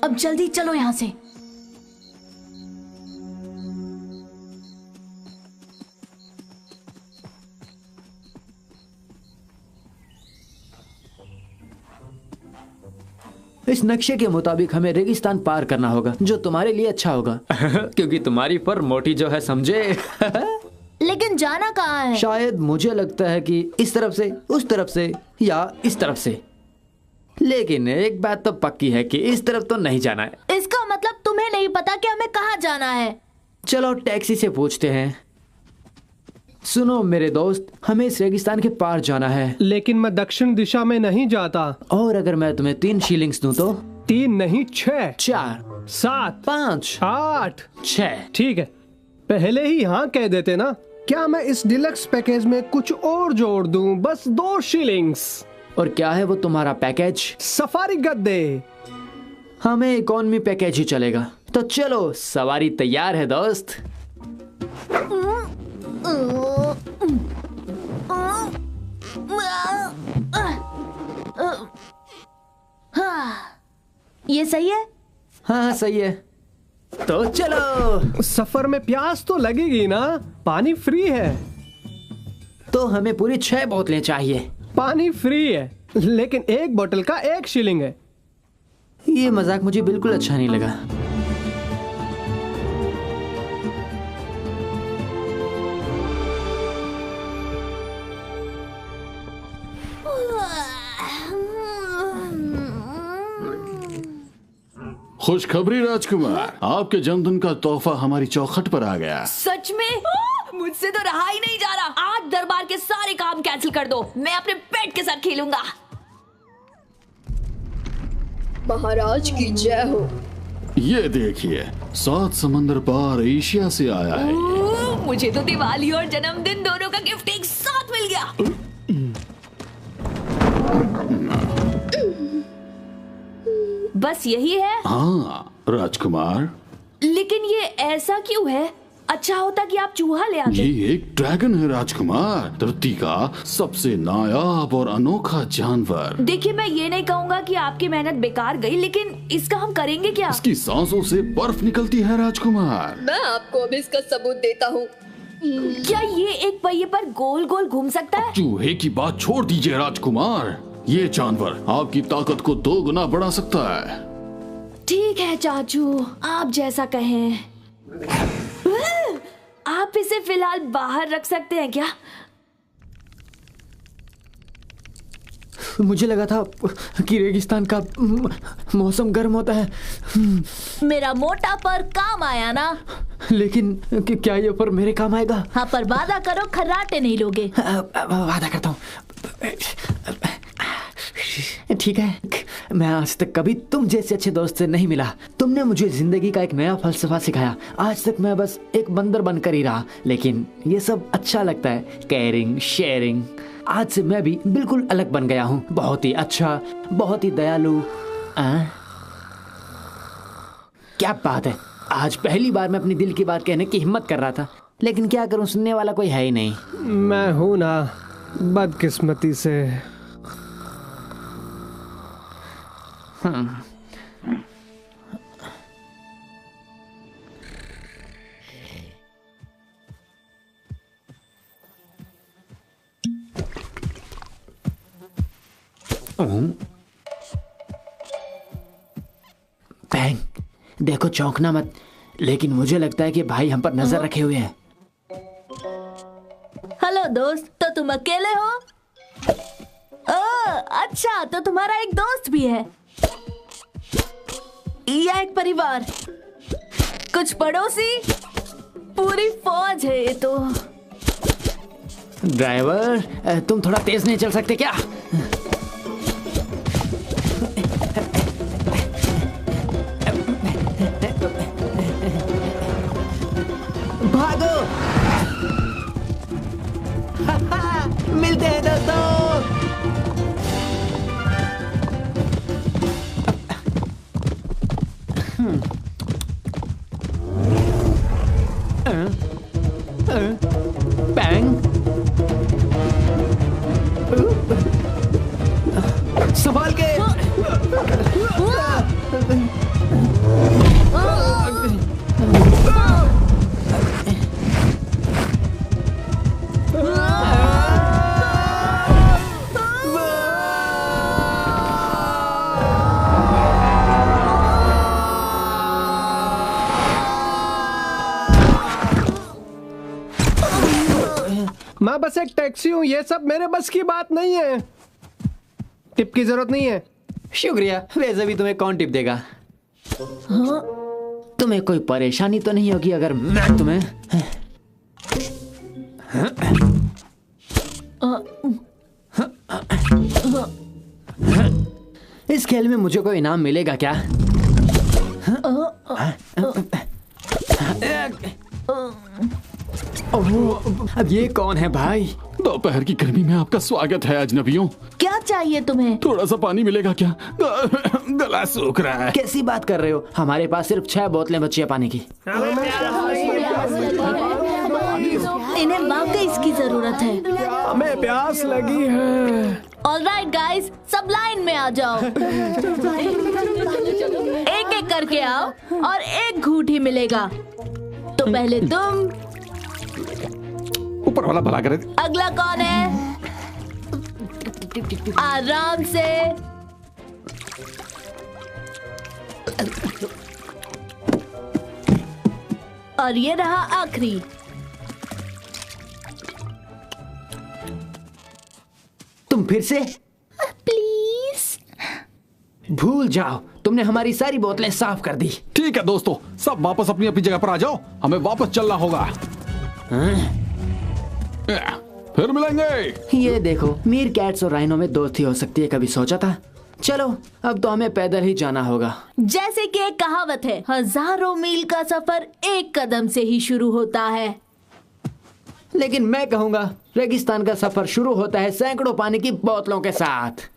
S2: अब जल्दी चलो यहाँ से।
S8: इस नक्शे के मुताबिक हमें रेगिस्तान पार करना होगा, जो तुम्हारे लिए अच्छा होगा। क्योंकि तुम्हारी पर मोटी जो है, समझे?
S2: लेकिन जाना कहाँ है?
S8: शायद मुझे लगता है कि इस तरफ से, उस तरफ से या इस तरफ से। लेकिन एक बात तो पक्की है कि इस तरफ तो नहीं जाना है।
S2: इसका मतलब तुम्हें नहीं पता कि हमें कहाँ जाना है?
S8: चलो टैक्सी से पूछते हैं। सुनो मेरे दोस्त, हमें इस रेगिस्तान के पार जाना है।
S6: लेकिन मैं दक्षिण दिशा में नहीं जाता।
S8: और अगर मैं तुम्हें 3 शीलिंग्स दूं तो?
S6: 3 नहीं, 6,
S8: 4,
S6: 7,
S8: 5,
S6: 8,
S8: 6।
S6: ठीक है, पहले ही हाँ कह देते ना। क्या मैं इस डिलक्स पैकेज में कुछ और जोड़ दूं? बस 2 शीलिंग्स।
S8: और क्या है वो तुम्हारा पैकेज?
S6: सफारी गद्दे।
S8: हमें इकोनॉमी पैकेज ही चलेगा। तो चलो, सवारी तैयार है दोस्त।
S2: ये सही है?
S8: हाँ सही है, तो चलो।
S6: सफर में प्यास तो लगेगी ना, पानी फ्री है।
S8: तो हमें पूरी 6 बोतलें चाहिए।
S6: पानी फ्री है, लेकिन 1 बोतल का 1 शीलिंग है।
S8: ये मजाक मुझे बिल्कुल अच्छा नहीं लगा।
S5: खुशखबरी राजकुमार, आपके जन्मदिन का तोहफा हमारी चौखट पर आ गया।
S4: सच में? मुझसे तो रहा ही नहीं जा रहा। आज दरबार के सारे काम कैंसिल कर दो, मैं अपने पेट के साथ खेलूंगा।
S1: महाराज की जय हो।
S5: ये देखिए, 7 समंदर पार एशिया से आया है।
S4: मुझे तो दिवाली और जन्मदिन दोनों का गिफ्ट एक साथ मिल गया। बस यही है?
S5: हाँ राजकुमार।
S4: लेकिन ये ऐसा क्यों है? अच्छा होता कि आप चूहा ले आते।
S5: ये एक ड्रैगन है राजकुमार, धरती का सबसे नायाब और अनोखा जानवर।
S4: देखिए, मैं ये नहीं कहूँगा कि आपकी मेहनत बेकार गई, लेकिन इसका हम करेंगे क्या?
S5: इसकी सांसों से बर्फ निकलती है राजकुमार।
S1: मैं आपको अभी इसका सबूत देता हूँ।
S4: क्या ये एक पहिए पर गोल गोल घूम सकता है?
S5: चूहे की बात छोड़ दीजिए राजकुमार, ये जानवर आपकी ताकत को 2 गुना बढ़ा सकता है।
S4: ठीक है चाचू, आप जैसा कहें। आप इसे फिलहाल बाहर रख सकते हैं क्या?
S8: मुझे लगा था कि रेगिस्तान का मौसम गर्म होता है।
S2: मेरा मोटा पर काम आया ना।
S8: लेकिन क्या ये पर मेरे काम आएगा?
S2: हाँ, पर वादा करो खर्राटे नहीं लोगे।
S8: वादा करता हूँ। ठीक है, मैं आज तक कभी तुम जैसे अच्छे दोस्त से नहीं मिला। तुमने मुझे जिंदगी का एक नया फलसफा सिखाया। आज तक मैं बस एक बंदर बनकर ही रहा, लेकिन ये सब अच्छा लगता है, केयरिंग, शेयरिंग। आज से मैं भी बिल्कुल अलग बन गया हूँ, बहुत ही अच्छा, बहुत ही दयालु। क्या बात है, आज पहली बार मैं अपनी दिल की बात कहने की हिम्मत कर रहा था, लेकिन क्या करूँ, सुनने वाला कोई है ही नहीं।
S6: मैं हूँ ना, बदकिस्मती से।
S8: बैंग, देखो चौंकना मत, लेकिन मुझे लगता है कि भाई हम पर नजर रखे हुए हैं।
S2: हेलो दोस्त, तो तुम अकेले हो? अच्छा, तो तुम्हारा एक दोस्त भी है या एक परिवार, कुछ पड़ोसी, पूरी फौज है ये तो।
S8: ड्राइवर, तुम थोड़ा तेज नहीं चल सकते क्या? भागो! मिलते हैं दोस्तों। बैंग, संभाल के।
S6: मैं बस एक टैक्सी हूँ, ये सब मेरे बस की बात नहीं है। टिप की जरूरत नहीं है।
S8: शुक्रिया। वैसे भी तुम्हें कौन टिप देगा? हाँ? तुम्हें कोई परेशानी तो नहीं होगी अगर मैं तुम्हें इस खेल में मुझे कोई इनाम मिलेगा क्या? अब ये कौन है भाई?
S5: दोपहर की गर्मी में आपका स्वागत है अजनबियों।
S2: क्या चाहिए तुम्हें?
S5: थोड़ा सा पानी मिलेगा क्या? गला सूख रहा है।
S8: कैसी बात कर रहे हो? हमारे पास सिर्फ 6 बोतलें बची है पानी की।
S2: इन्हें वाकई इसकी जरूरत है।
S6: हमें प्यास लगी है।
S2: ऑलराइट गाइस, सब लाइन में आ जाओ। एक एक करके आओ और एक घूंट ही मिलेगा। तो पहले तुम,
S5: ऊपर वाला भला करे।
S2: अगला कौन है? आराम से। और ये रहा आखिरी।
S8: तुम फिर से?
S2: प्लीज।
S8: भूल जाओ, तुमने हमारी सारी बोतलें साफ कर दी।
S5: ठीक है दोस्तों, सब वापस अपनी अपनी जगह पर आ जाओ, हमें वापस चलना होगा। फिर मिलेंगे।
S8: ये देखो, मीर कैट्स और राइनो में दोस्ती हो सकती है, कभी सोचा था? चलो अब तो हमें पैदल ही जाना होगा।
S2: जैसे कि एक कहावत है, 1000 मील का सफर एक कदम से ही शुरू होता है।
S8: लेकिन मैं कहूंगा रेगिस्तान का सफर शुरू होता है सैकड़ों पानी की बोतलों के साथ।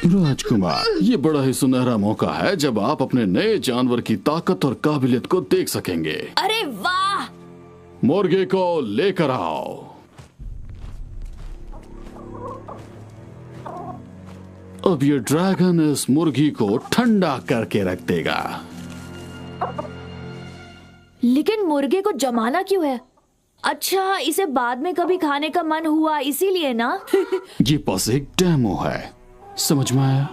S5: राजकुमार, ये बड़ा ही सुनहरा मौका है जब आप अपने नए जानवर की ताकत और काबिलियत को देख सकेंगे।
S4: अरे वाह!
S5: मुर्गे को लेकर आओ। अब ये ड्रैगन इस मुर्गी को ठंडा करके रख देगा।
S4: लेकिन मुर्गे को जमाना क्यों है? अच्छा, इसे बाद में कभी खाने का मन हुआ इसीलिए ना?
S5: ये बस एक डेमो है, समझ में आया?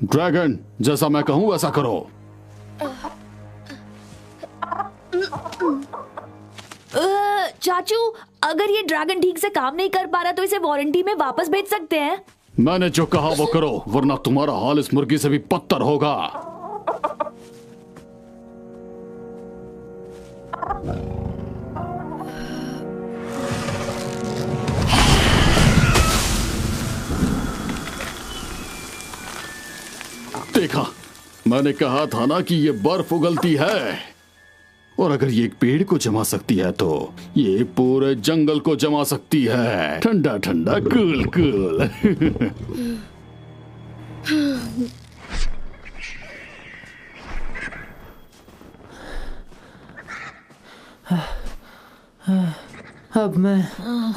S5: ड्रैगन, जैसा मैं कहूं वैसा करो।
S4: चाचू, अगर ये ड्रैगन ठीक से काम नहीं कर पा रहा तो इसे वारंटी में वापस भेज सकते हैं।
S5: मैंने जो कहा वो करो, वरना तुम्हारा हाल इस मुर्गी से भी पत्थर होगा। देखा, मैंने कहा था ना कि ये बर्फ उगलती है, और अगर ये एक पेड़ को जमा सकती है तो ये पूरे जंगल को जमा सकती है। ठंडा ठंडा, कूल कूल।
S8: अब मैं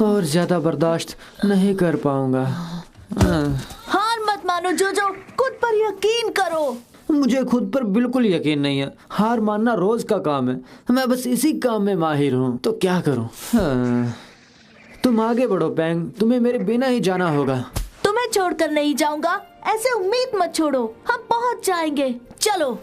S8: और ज्यादा बर्दाश्त नहीं कर पाऊंगा।
S2: हार मत मानो जोजो, खुद पर यकीन करो।
S8: मुझे खुद पर बिल्कुल यकीन नहीं है। हार मानना रोज का काम है, मैं बस इसी काम में माहिर हूँ, तो क्या करूँ। तुम आगे बढ़ो पैंग, तुम्हें मेरे बिना ही जाना होगा।
S2: तुम्हें छोड़कर नहीं जाऊंगा, ऐसे उम्मीद मत छोड़ो, हम पहुंच जाएंगे। चलो।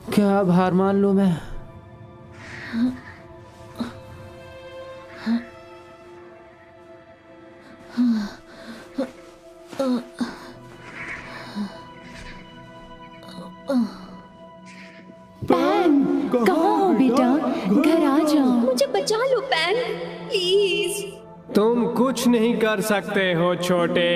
S8: क्या अब हार मान लूं मैं?
S9: कहाँ हो बेटा? घर आ जाओ।
S1: मुझे बचा लो पैन, प्लीज।
S6: तुम कुछ नहीं कर सकते हो छोटे।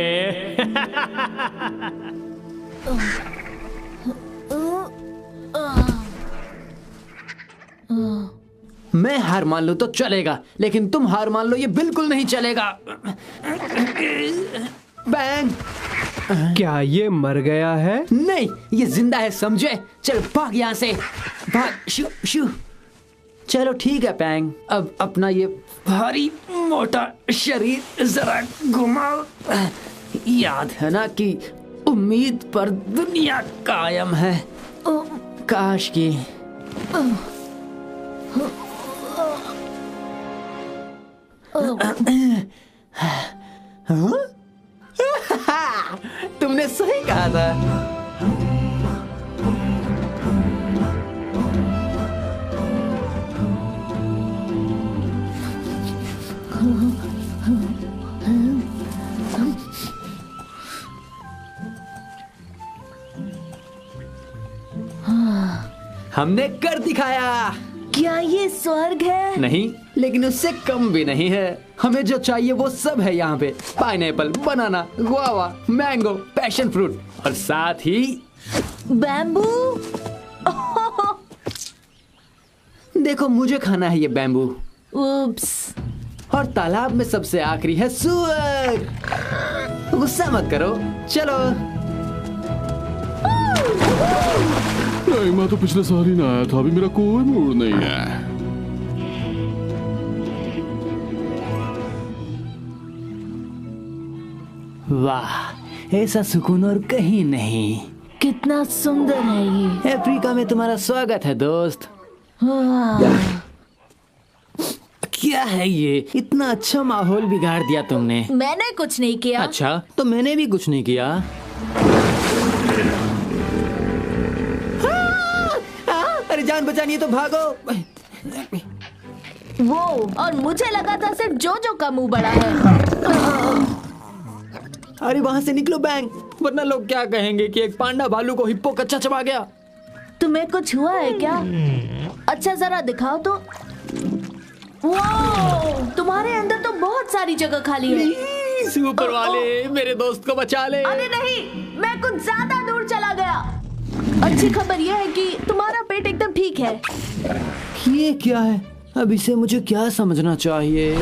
S8: मैं हार मान लूं तो चलेगा, लेकिन तुम हार मान लो ये बिल्कुल नहीं चलेगा। बैंग!
S6: क्या ये मर गया है?
S8: नहीं, ये जिंदा है, समझे? चल भाग यहाँ से, भाग। शू शू। चलो ठीक है पैंग, अब अपना ये भारी मोटा शरीर जरा घुमाओ। याद है ना कि उम्मीद पर दुनिया कायम है। काश की तुमने सही कहा था। हमने कर दिखाया।
S2: क्या ये स्वर्ग है?
S8: नहीं, लेकिन उससे कम भी नहीं है। हमें जो चाहिए वो सब है यहाँ पे। पाइनएप्पल, बनाना, गुआवा, मैंगो, पैशन फ्रूट और साथ ही
S2: बैम्बू।
S8: देखो, मुझे खाना है ये बैम्बू।
S2: उप्स।
S8: और तालाब में सबसे आखिरी है सुअर। गुस्सा मत करो, चलो।
S5: नहीं, मैं तो पिछले साल ही ना आया था, अभी मेरा कोई मूड नहीं है।
S8: वाह, ऐसा सुकून और कहीं नहीं।
S2: कितना सुंदर है ये।
S8: अफ्रीका में तुम्हारा स्वागत है दोस्त। क्या है ये? इतना अच्छा माहौल बिगाड़ दिया तुमने।
S2: मैंने कुछ नहीं किया।
S8: अच्छा, तो मैंने भी कुछ नहीं किया। अरे जान बचानी है तो भागो।
S2: वो, और मुझे लगा था सिर्फ जोजो का मुंह बड़ा है।
S8: अरे वहाँ से निकलो बैंग, वरना लोग क्या कहेंगे कि एक पांडा भालू को हिप्पो कच्चा चबा गया।
S2: तुम्हें कुछ हुआ है क्या? अच्छा जरा दिखाओ तो। वाओ, तुम्हारे अंदर तो बहुत सारी जगह खाली है।
S8: ऊपर वाले मेरे दोस्त को बचा ले।
S2: अरे नहीं, मैं कुछ ज्यादा दूर चला गया। अच्छी खबर यह है कि तुम्हारा पेट एकदम ठीक है।
S8: ये क्या है? अब इसे मुझे क्या समझना चाहिए?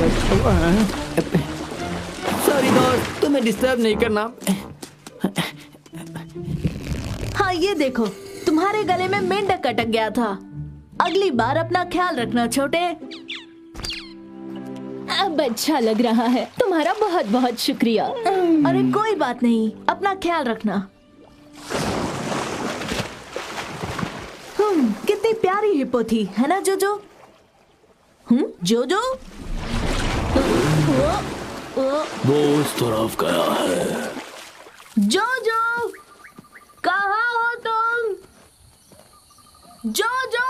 S8: सॉरी दोस्त, तुम्हें डिस्टर्ब नहीं करना।
S2: हाँ ये देखो, तुम्हारे गले में मेंढक अटक गया था। अगली बार अपना ख्याल रखना छोटे।
S9: अब अच्छा लग रहा है, तुम्हारा बहुत बहुत शुक्रिया।
S2: अरे कोई बात नहीं, अपना ख्याल रखना। कितनी प्यारी हिप्पो थी, है ना जोजो? जोजो?
S3: वो उस तरफ गया है।
S2: जोजो, कहाँ हो तुम? जोजो,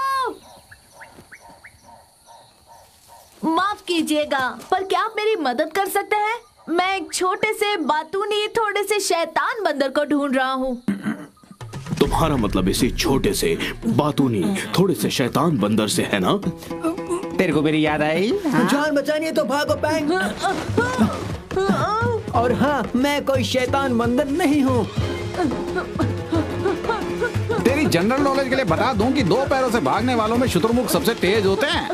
S2: माफ कीजिएगा, पर क्या आप मेरी मदद कर सकते हैं? मैं एक छोटे से बातूनी थोड़े से शैतान बंदर को ढूंढ रहा हूँ।
S3: तुम्हारा मतलब इसी छोटे से बातूनी थोड़े से शैतान बंदर से है ना?
S7: तेरे को मेरी याद आई?
S8: जान बचानी है तो भागो बैंग। और हाँ, मैं कोई शैतान बंदर नहीं हूँ।
S7: तेरी जनरल नॉलेज के लिए बता दूं कि 2 पैरों से भागने वालों में शुतुरमुर्ग सबसे तेज होते हैं।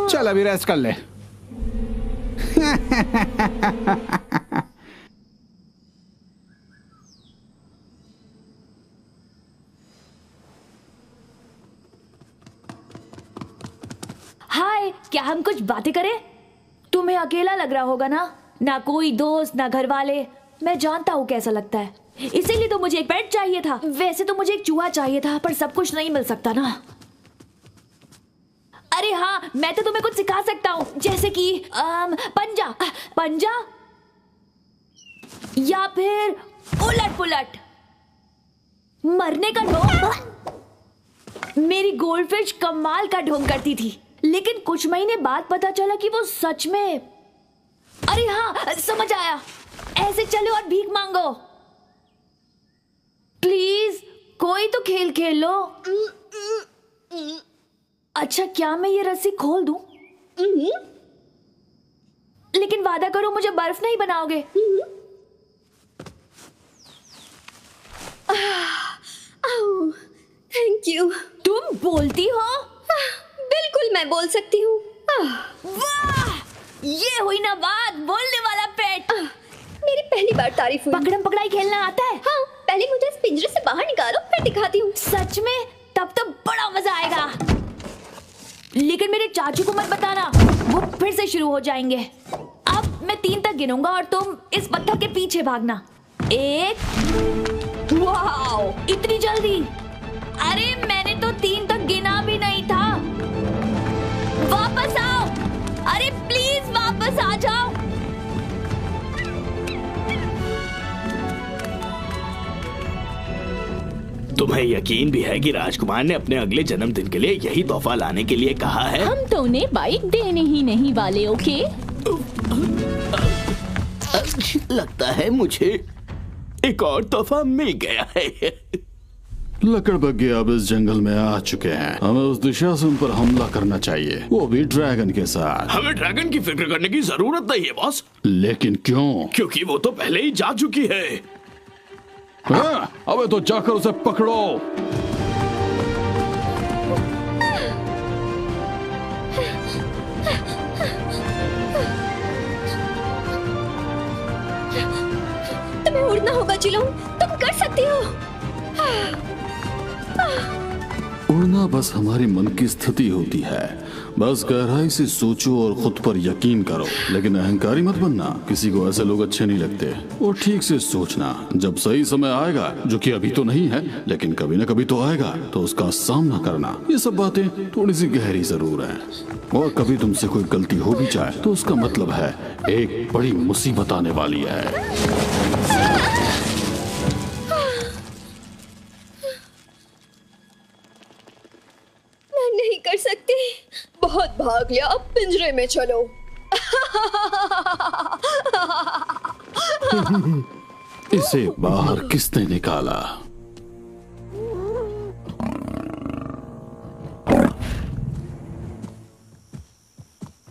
S7: चल अभी रेस्ट कर ले।
S4: हाय, क्या हम कुछ बातें करें? तुम्हें अकेला लग रहा होगा ना कोई दोस्त, ना घर वाले। मैं जानता हूँ कैसा लगता है, इसीलिए तो मुझे एक पेट चाहिए था। वैसे तो मुझे एक चूहा चाहिए था, पर सब कुछ नहीं मिल सकता ना। अरे हाँ, मैं तो तुम्हें कुछ सिखा सकता हूँ, जैसे कि पंजा या फिर उलट पुलट, मरने का ढोंग। मेरी गोल्डफिश कमाल का ढोंग करती थी, लेकिन कुछ महीने बाद पता चला कि वो सच में। अरे हाँ, समझ आया। ऐसे चलो और भीख मांगो। प्लीज कोई तो खेल खेल लो। अच्छा, क्या मैं ये रस्सी खोल दूं? लेकिन वादा करो मुझे बर्फ नहीं बनाओगे।
S1: Thank you.
S4: तुम बोलती हो?
S1: बिल्कुल मैं बोल सकती हूँ।
S4: वाह, ये हुई ना बात, बोलने वाला पेट।
S1: मेरी पहली बार तारीफ हुई।
S4: पकड़म पकड़ाई खेलना आता है?
S1: हाँ, पहले मुझे इस पिंजरे से बाहर निकालो, फिर दिखाती हूँ।
S4: सच में? तब तो बड़ा मजा आएगा। लेकिन मेरे चाचू को मत बताना, वो फिर से शुरू हो जाएंगे। अब मैं 3 तक गिनूंगा और तुम इस पत्थर के पीछे भागना। 1। वाओ, इतनी जल्दी! अरे मैंने तो 3 तक गिना भी नहीं था। वापस आओ, अरे प्लीज वापस आ जाओ।
S3: तुम्हें यकीन भी है कि राजकुमार ने अपने अगले जन्मदिन के लिए यही तोहफा लाने के लिए कहा है?
S9: हम तो उन्हें बाइक देने ही नहीं वाले। ओके,
S3: लगता है मुझे एक और तोहफा मिल गया है।
S5: लकड़बग्घे अब इस जंगल में आ चुके हैं। हमें उस दिशा से उन पर हमला करना चाहिए, वो भी ड्रैगन के साथ।
S3: हमें ड्रैगन की फिक्र करने की जरूरत नहीं है बॉस।
S5: लेकिन क्यों?
S3: क्योंकि वो तो पहले ही जा चुकी है।
S5: हाँ, अबे तो जाकर उसे पकड़ो।
S1: तुम्हें उड़ना होगा चिलोंग, तुम कर सकती हो।
S5: उड़ना बस हमारी मन की स्थिति होती है। बस गहराई से सोचो और खुद पर यकीन करो, लेकिन अहंकारी मत बनना। किसी को ऐसे लोग अच्छे नहीं लगते। और ठीक से सोचना, जब सही समय आएगा, जो कि अभी तो नहीं है लेकिन कभी ना कभी तो आएगा, तो उसका सामना करना। ये सब बातें थोड़ी सी गहरी जरूर हैं। और कभी तुमसे कोई गलती हो भी जाए तो उसका मतलब है एक बड़ी मुसीबत आने वाली है।
S1: कर सकती। बहुत भाग लिया, अब पिंजरे में चलो।
S5: इसे बाहर किसने निकाला?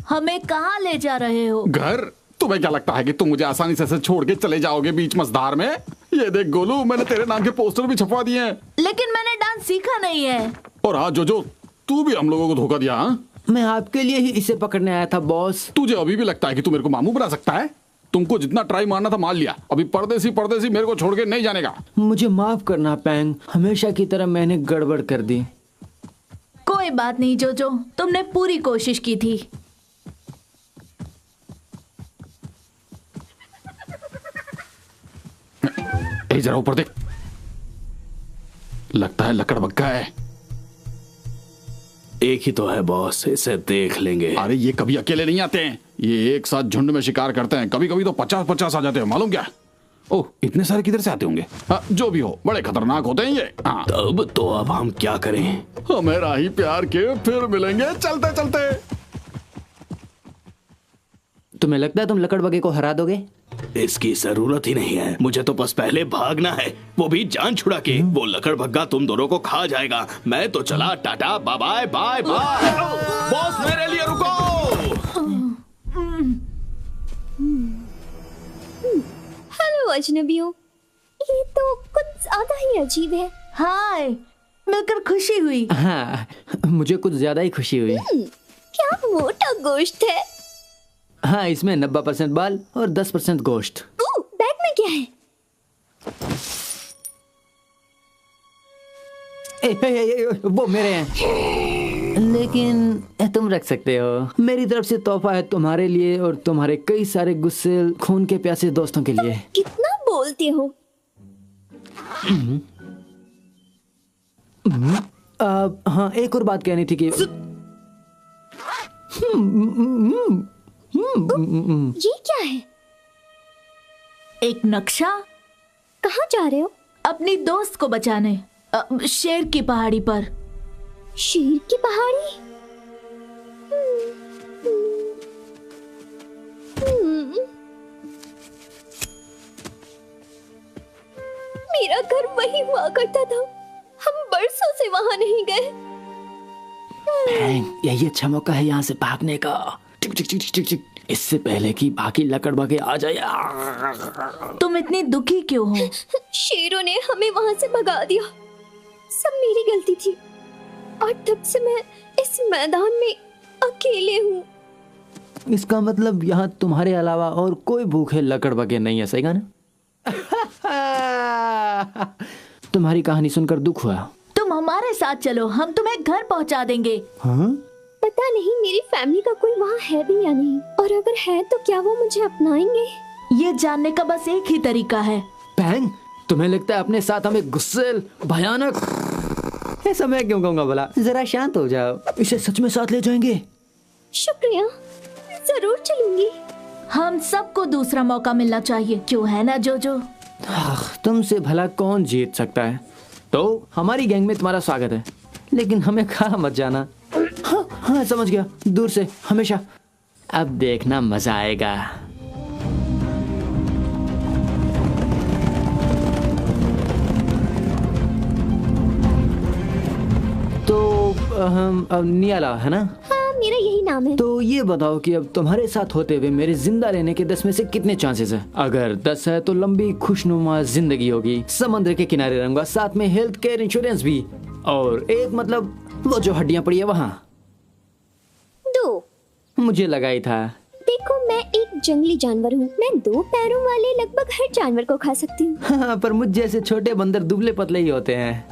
S2: हमें कहाँ ले जा रहे हो?
S7: घर? तुम्हें क्या लगता है कि तुम मुझे आसानी से ऐसे छोड़ के चले जाओगे बीच मझधार में? ये देख गोलू, मैंने तेरे नाम के पोस्टर भी छपवा दिए हैं।
S2: लेकिन मैंने डांस सीखा नहीं है।
S7: और हाँ जोजो, तू भी हम लोगों को धोखा दिया। हाँ,
S8: मैं आपके लिए ही इसे पकड़ने आया था बॉस।
S7: तुझे अभी भी लगता है कि तू मेरे को मामू बना सकता है? तुमको जितना ट्राई मारना था मार लिया। अभी परदेसी परदेसी मेरे को छोड़ के नहीं जानेगा।
S8: मुझे माफ करना पैंग, हमेशा की तरह मैंने गड़बड़ कर दी।
S2: कोई बात नहीं जोजो, तुमने पूरी कोशिश की थी।
S7: जरा ऊपर देख, लगता है लकड़ बग्गा है।
S3: एक ही तो है बॉस, इसे देख लेंगे।
S7: अरे ये कभी अकेले नहीं आते हैं, ये एक साथ झुंड में शिकार करते हैं। कभी कभी तो 50-50 आ जाते हैं, मालूम क्या? ओह, इतने सारे किधर से आते होंगे? हाँ, जो भी हो, बड़े खतरनाक होते हैं ये। हाँ।
S3: तब तो अब हम क्या करें?
S7: हमें राही प्यार के फिर मिलेंगे चलते चलते।
S8: तुम्हें लगता है तुम लकड़ बगे को हरा दोगे?
S3: इसकी जरूरत ही नहीं है, मुझे तो बस पहले भागना है, वो भी जान छुड़ा के। वो लकड़ भग्गा तुम दोनों को खा जाएगा। मैं तो चला, tata bye bye bye bye. Boss मेरे लिए रुको।
S1: हेलो अजनबियों, ये तो कुछ ज्यादा ही अजीब है।
S2: हाय, मिलकर खुशी हुई।
S8: हाँ, मुझे कुछ ज्यादा ही खुशी हुई।
S1: क्या मोटा गोश्त है।
S8: हाँ, इसमें 90% बाल और 10% गोश्त।
S1: बैग में क्या है?
S8: वो मेरे हैं, लेकिन तुम रख सकते हो। मेरी तरफ से तोहफा है तुम्हारे लिए और तुम्हारे कई सारे गुस्से खून के प्यासे दोस्तों के लिए।
S1: कितना बोलते हो?
S8: हाँ, एक और बात कहनी थी कि
S1: ये क्या है?
S2: एक नक्शा।
S1: कहाँ जा रहे हो?
S2: अपनी दोस्त को बचाने, शेर की पहाड़ी पर।
S1: शेर की पहाड़ी? मेरा घर वही हुआ करता था, हम बरसों से वहां नहीं गए।
S8: यही अच्छा मौका है यहाँ से भागने का। टिक टिक टिक टिक टिक, इससे पहले कि बाकी लकड़ बगे आ जाए।
S2: तुम इतनी दुखी क्यों हो?
S1: शेरों ने हमें वहां से भगा दिया, सब मेरी गलती थी। और तब से मैं इस मैदान में अकेले हूँ।
S8: इसका मतलब यहाँ तुम्हारे अलावा और कोई भूखे लकड़ बगे नहीं है, सही ना? तुम्हारी कहानी सुनकर दुख हुआ।
S2: तुम हमारे साथ चलो, हम तुम्हें घर पहुँचा देंगे।
S8: हाँ?
S1: पता नहीं मेरी फैमिली का कोई वहाँ है भी या नहीं, और अगर है तो क्या वो मुझे अपनाएंगे?
S2: ये जानने का बस एक ही तरीका है।
S8: पैंग, तुम्हें लगता है अपने साथ हमें गुस्सेल, भयानक? ऐसा मैं क्यों कहूँगा भला? जरा शांत हो जाओ, इसे सच में साथ ले जाएंगे।
S1: शुक्रिया, जरूर चलूंगी।
S2: हम सबको दूसरा मौका मिलना चाहिए, क्यों है ना जोजो?
S8: तुमसे भला कौन जीत सकता है? तो हमारी गैंग में तुम्हारा स्वागत है, लेकिन हमें खा मत जाना। हाँ हाँ, समझ गया, दूर से हमेशा। अब देखना मजा आएगा। तो हम नियाला है ना?
S1: हाँ, मेरा यही नाम है।
S8: तो ये बताओ कि अब तुम्हारे साथ होते हुए मेरे जिंदा रहने के 10 में से कितने चांसेस है? अगर 10 है तो लंबी खुशनुमा जिंदगी होगी, समुद्र के किनारे रहूंगा, साथ में हेल्थ केयर इंश्योरेंस भी, और 1 मतलब वो जो हड्डियां पड़ी है वहाँ।
S1: 2
S8: मुझे लगा ही था।
S1: देखो, मैं एक जंगली जानवर हूँ, मैं 2 पैरों वाले लगभग हर जानवर को खा सकती हूँ।
S8: हाँ, पर मुझ जैसे छोटे बंदर दुबले पतले ही होते हैं।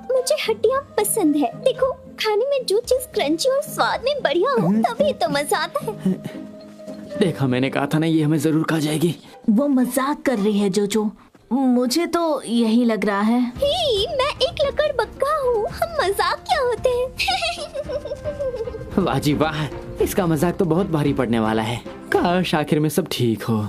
S1: मुझे हड्डियाँ पसंद है। देखो, खाने में जो चीज क्रंची और स्वाद में बढ़िया हो तभी तो मजा आता है।
S8: देखा, मैंने कहा था ना, ये हमें जरूर खा जाएगी।
S2: वो मजाक कर रही है जोजो, मुझे तो यही लग रहा है।
S1: ही, मैं एक लकड़ बग्गा हूँ, हम मजाक क्या होते हैं?
S8: वाह जी वाह, इसका मजाक तो बहुत भारी पड़ने वाला है। काश आखिर में सब ठीक हो।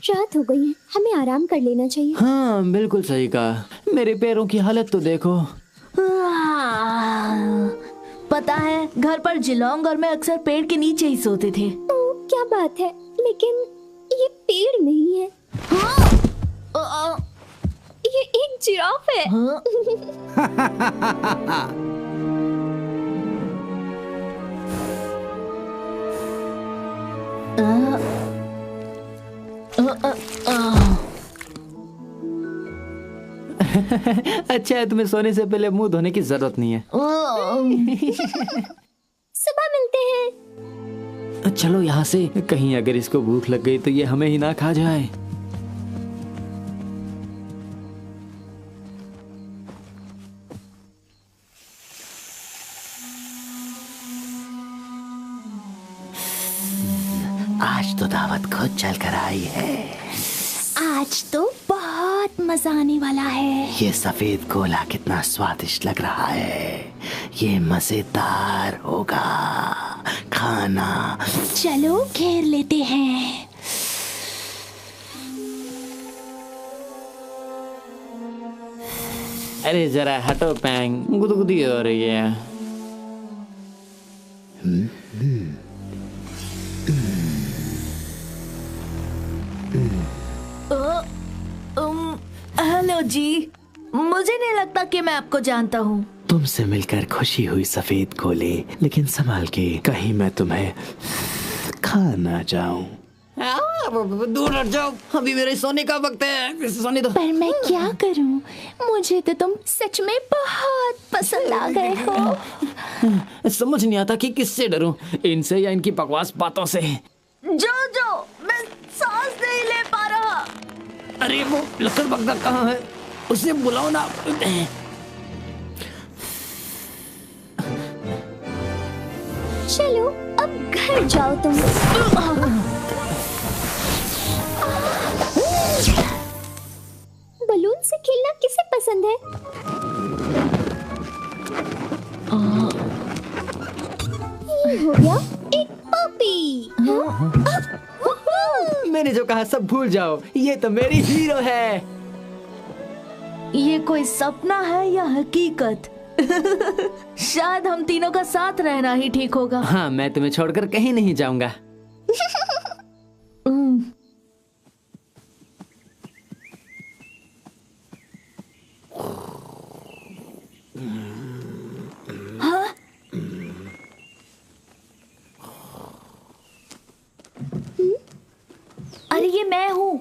S1: रात
S10: रात हो गई है, हमें आराम कर लेना चाहिए।
S8: हाँ बिल्कुल सही कहा। मेरे पैरों की हालत तो देखो।
S2: पता है, घर पर जिलोंग और मैं अक्सर पेड़ के नीचे ही सोते थे।
S10: क्या बात है, लेकिन ये पेड़ नहीं है। ये एक जिराफ है।
S8: अच्छा है, तुम्हें सोने से पहले मुंह धोने की जरूरत नहीं है।
S10: सुबह मिलते हैं।
S8: चलो यहाँ से, कहीं अगर इसको भूख लग गई तो ये हमें ही ना खा जाए।
S11: आज तो दावत खुद चल कर आई है।
S10: आज तो बहुत मजा आने वाला है।
S11: ये सफेद गोला कितना स्वादिष्ट लग रहा है। ये मजेदार होगा खाना।
S10: चलो घेर लेते हैं।
S8: अरे जरा हटो पैंग, गुदगुदी हो रही है।
S2: हेलो जी, मुझे नहीं लगता कि मैं आपको जानता हूँ।
S11: तुमसे मिलकर खुशी हुई सफेद गोले, लेकिन संभाल के, कहीं मैं तुम्हें खा ना जाऊं।
S8: दूर हट जाओ, अभी मेरे सोने का वक्त है। सोने दो।
S10: पर मैं क्या करूं? मुझे तो तुम सच में बहुत पसंद आ गए हो।
S8: समझ नहीं आता कि किससे डरूं, इनसे या इनकी बकवास बातों से।
S2: जो मैं सांस नहीं ले पा रहा।
S8: अरे वो लकड़ बग्गा कहाँ है? उसे बुलाओ ना।
S10: चलो अब घर जाओ तुम। बलून से खेलना किसे पसंद है? ये हो गया एक पपी।
S8: मैंने जो कहा सब भूल जाओ, ये तो मेरी हीरो है।
S2: ये कोई सपना है या हकीकत? शायद हम तीनों का साथ रहना ही ठीक होगा।
S8: हाँ, मैं तुम्हें छोड़कर कहीं नहीं जाऊंगा।
S2: हाँ? अरे ये मैं हूँ।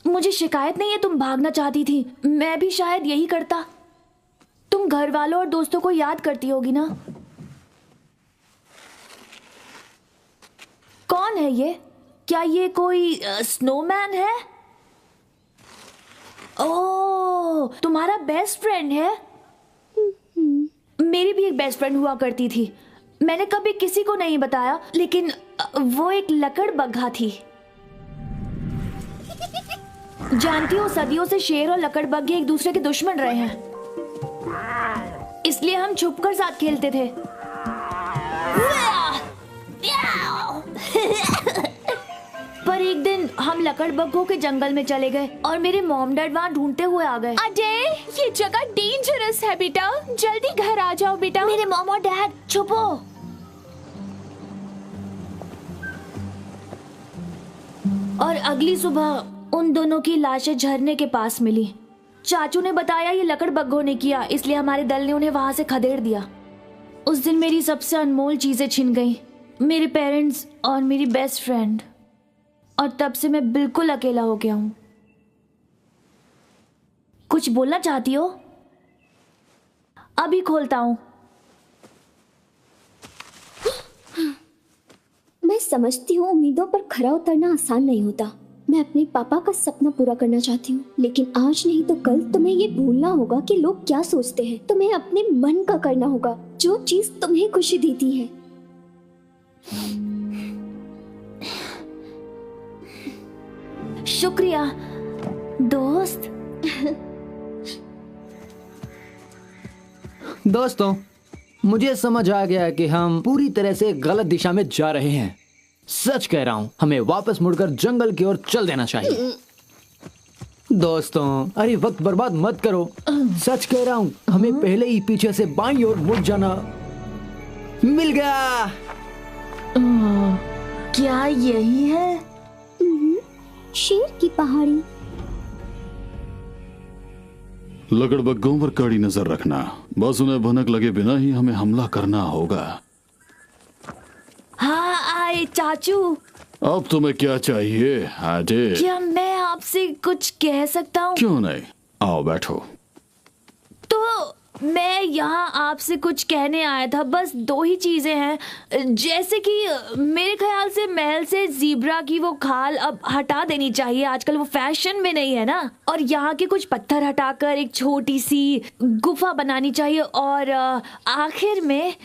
S2: मुझे शिकायत नहीं है तुम भागना चाहती थी, मैं भी शायद यही करता। तुम घर वालों और दोस्तों को याद करती होगी ना? कौन है ये? क्या ये कोई स्नोमैन है? ओह, तुम्हारा बेस्ट फ्रेंड है? मेरी भी एक बेस्ट फ्रेंड हुआ करती थी। मैंने कभी किसी को नहीं बताया, लेकिन वो एक लकड़बग्घा थी। जानती हो, सदियों से शेर और लकड़बग्घे एक दूसरे के दुश्मन रहे हैं, इसलिए हम छुपकर साथ खेलते थे। पर एक दिन हम लकड़बग्घों के जंगल में चले गए और मेरे मॉम डैड वहाँ ढूंढते हुए आ गए।
S10: अजय, ये जगह डेंजरस है बेटा, जल्दी घर आ जाओ बेटा।
S2: मेरे मॉम और डैड, छुपो। और अगली सुबह उन दोनों की लाशें झरने के पास मिली। चाचू ने बताया ये लकड़बग्घों ने किया, इसलिए हमारे दल ने उन्हें वहां से खदेड़ दिया। उस दिन मेरी सबसे अनमोल चीजें छिन गई, मेरे पेरेंट्स और मेरी बेस्ट फ्रेंड। और तब से मैं बिल्कुल अकेला हो गया हूँ। कुछ बोलना चाहती हो? अभी खोलता हूँ।
S10: मैं समझती हूँ उम्मीदों पर खरा उतरना आसान नहीं होता। मैं अपने पापा का सपना पूरा करना चाहती हूँ, लेकिन आज नहीं तो कल तुम्हें ये भूलना होगा कि लोग क्या सोचते हैं। तुम्हें अपने मन का करना होगा, जो चीज तुम्हें खुशी देती है।
S2: शुक्रिया दोस्त।
S8: दोस्तों, मुझे समझ आ गया कि हम पूरी तरह से गलत दिशा में जा रहे हैं। सच कह रहा हूँ, हमें वापस मुड़कर जंगल की ओर चल देना चाहिए। दोस्तों, अरे वक्त बर्बाद मत करो। सच कह रहा हूँ, हमें पहले ही पीछे से बाईं ओर मुड़ जाना। मिल गया।
S2: क्या यही है?
S10: शेर की पहाड़ी।
S5: लकड़बग्गों पर कड़ी नजर रखना, बस उन्हें भनक लगे बिना ही हमें हमला करना होगा।
S4: हाँ आए चाचू।
S5: अब तुम्हें क्या चाहिए आजे?
S4: क्या मैं आपसे कुछ कह सकता हूँ?
S5: क्यों नहीं, आओ बैठो।
S4: तो मैं यहाँ आपसे कुछ कहने आया था, बस 2 ही चीजें हैं। जैसे कि मेरे ख्याल से महल से ज़ीब्रा की वो खाल अब हटा देनी चाहिए, आजकल वो फैशन में नहीं है ना। और यहाँ के कुछ पत्थर हटाकर एक छोटी सी गुफा बनानी चाहिए। और आखिर में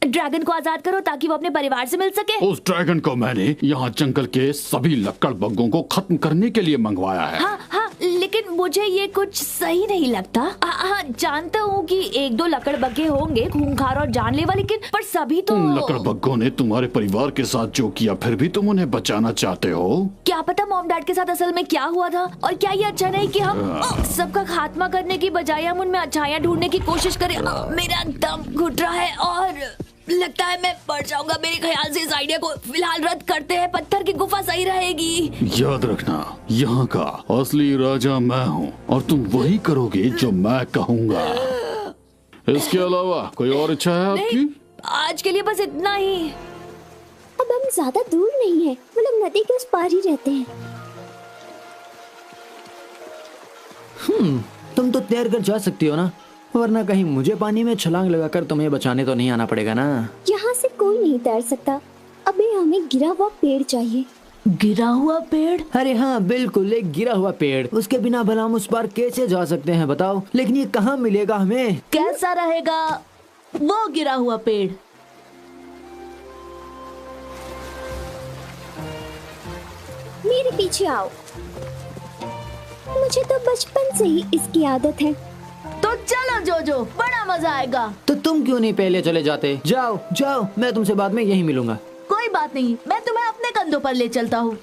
S4: ड्रैगन को आजाद करो ताकि वो अपने परिवार से मिल सके।
S5: उस ड्रैगन को मैंने यहाँ जंगल के सभी लकड़बग्गों को खत्म करने के लिए मंगवाया है।
S4: हाँ हाँ, लेकिन मुझे ये कुछ सही नहीं लगता। हाँ, जानता हूँ कि 1-2 लकड़बग्गे होंगे खूंखार और जानलेवा, लेकिन पर सभी तो।
S5: उन लकड़बग्गों ने तुम्हारे परिवार के साथ जो किया, फिर भी तुम उन्हें बचाना चाहते हो?
S4: क्या पता मॉम डैड के साथ असल में क्या हुआ था। और क्या ये अच्छा नहीं कि हम सबका खात्मा करने की बजाय हम उनमें अच्छाइयाँ ढूंढने की कोशिश करें। मेरा दम घुट रहा है और लगता है मैं पड़ जाऊंगा। मेरे ख्याल से इस आइडिया को फिलहाल रद्द करते हैं। पत्थर की गुफा सही रहेगी।
S5: याद रखना, यहाँ का असली राजा मैं हूँ और तुम वही करोगे जो मैं कहूँगा। इसके अलावा कोई और इच्छा है आपकी?
S4: आज के लिए बस इतना ही।
S10: अब हम ज्यादा दूर नहीं है, वो लोग नदी के उस पार ही रहते हैं।
S8: तुम तो तैर कर जा सकती हो ना, वरना कहीं मुझे पानी में छलांग लगाकर तुम्हें बचाने तो नहीं आना पड़ेगा ना।
S10: यहाँ से कोई नहीं तैर सकता। अबे हमें गिरा हुआ पेड़ चाहिए।
S2: गिरा हुआ पेड़?
S8: अरे हाँ बिल्कुल, एक गिरा हुआ पेड़। उसके बिना भला हम उस पार कैसे जा सकते हैं बताओ? लेकिन ये कहाँ मिलेगा हमें?
S2: कैसा रहेगा वो गिरा हुआ पेड़?
S10: मेरे पीछे आओ। मुझे तो बचपन से ही इसकी आदत है।
S2: तो चलो जोजो, बड़ा मजा आएगा।
S8: तो तुम क्यों नहीं पहले चले जाते? जाओ जाओ, मैं तुमसे बाद में यहीं मिलूंगा।
S2: कोई बात नहीं, मैं तुम्हें अपने कंधों पर ले चलता हूँ।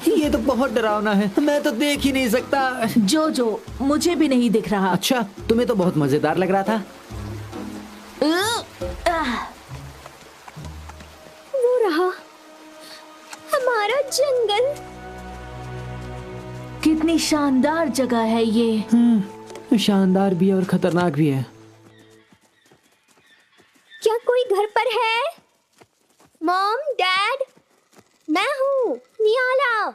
S8: ये तो बहुत डरावना है, मैं तो देख ही नहीं सकता।
S2: जोजो, मुझे भी नहीं दिख रहा।
S8: अच्छा, तुम्हें तो बहुत मजेदार लग रहा था।
S10: वो रहा हमारा जंगल।
S2: कितनी शानदार जगह है ये।
S8: शानदार भी है और खतरनाक भी है।
S10: क्या कोई घर पर है? मॉम, डैड, मैं हूँ नियाला।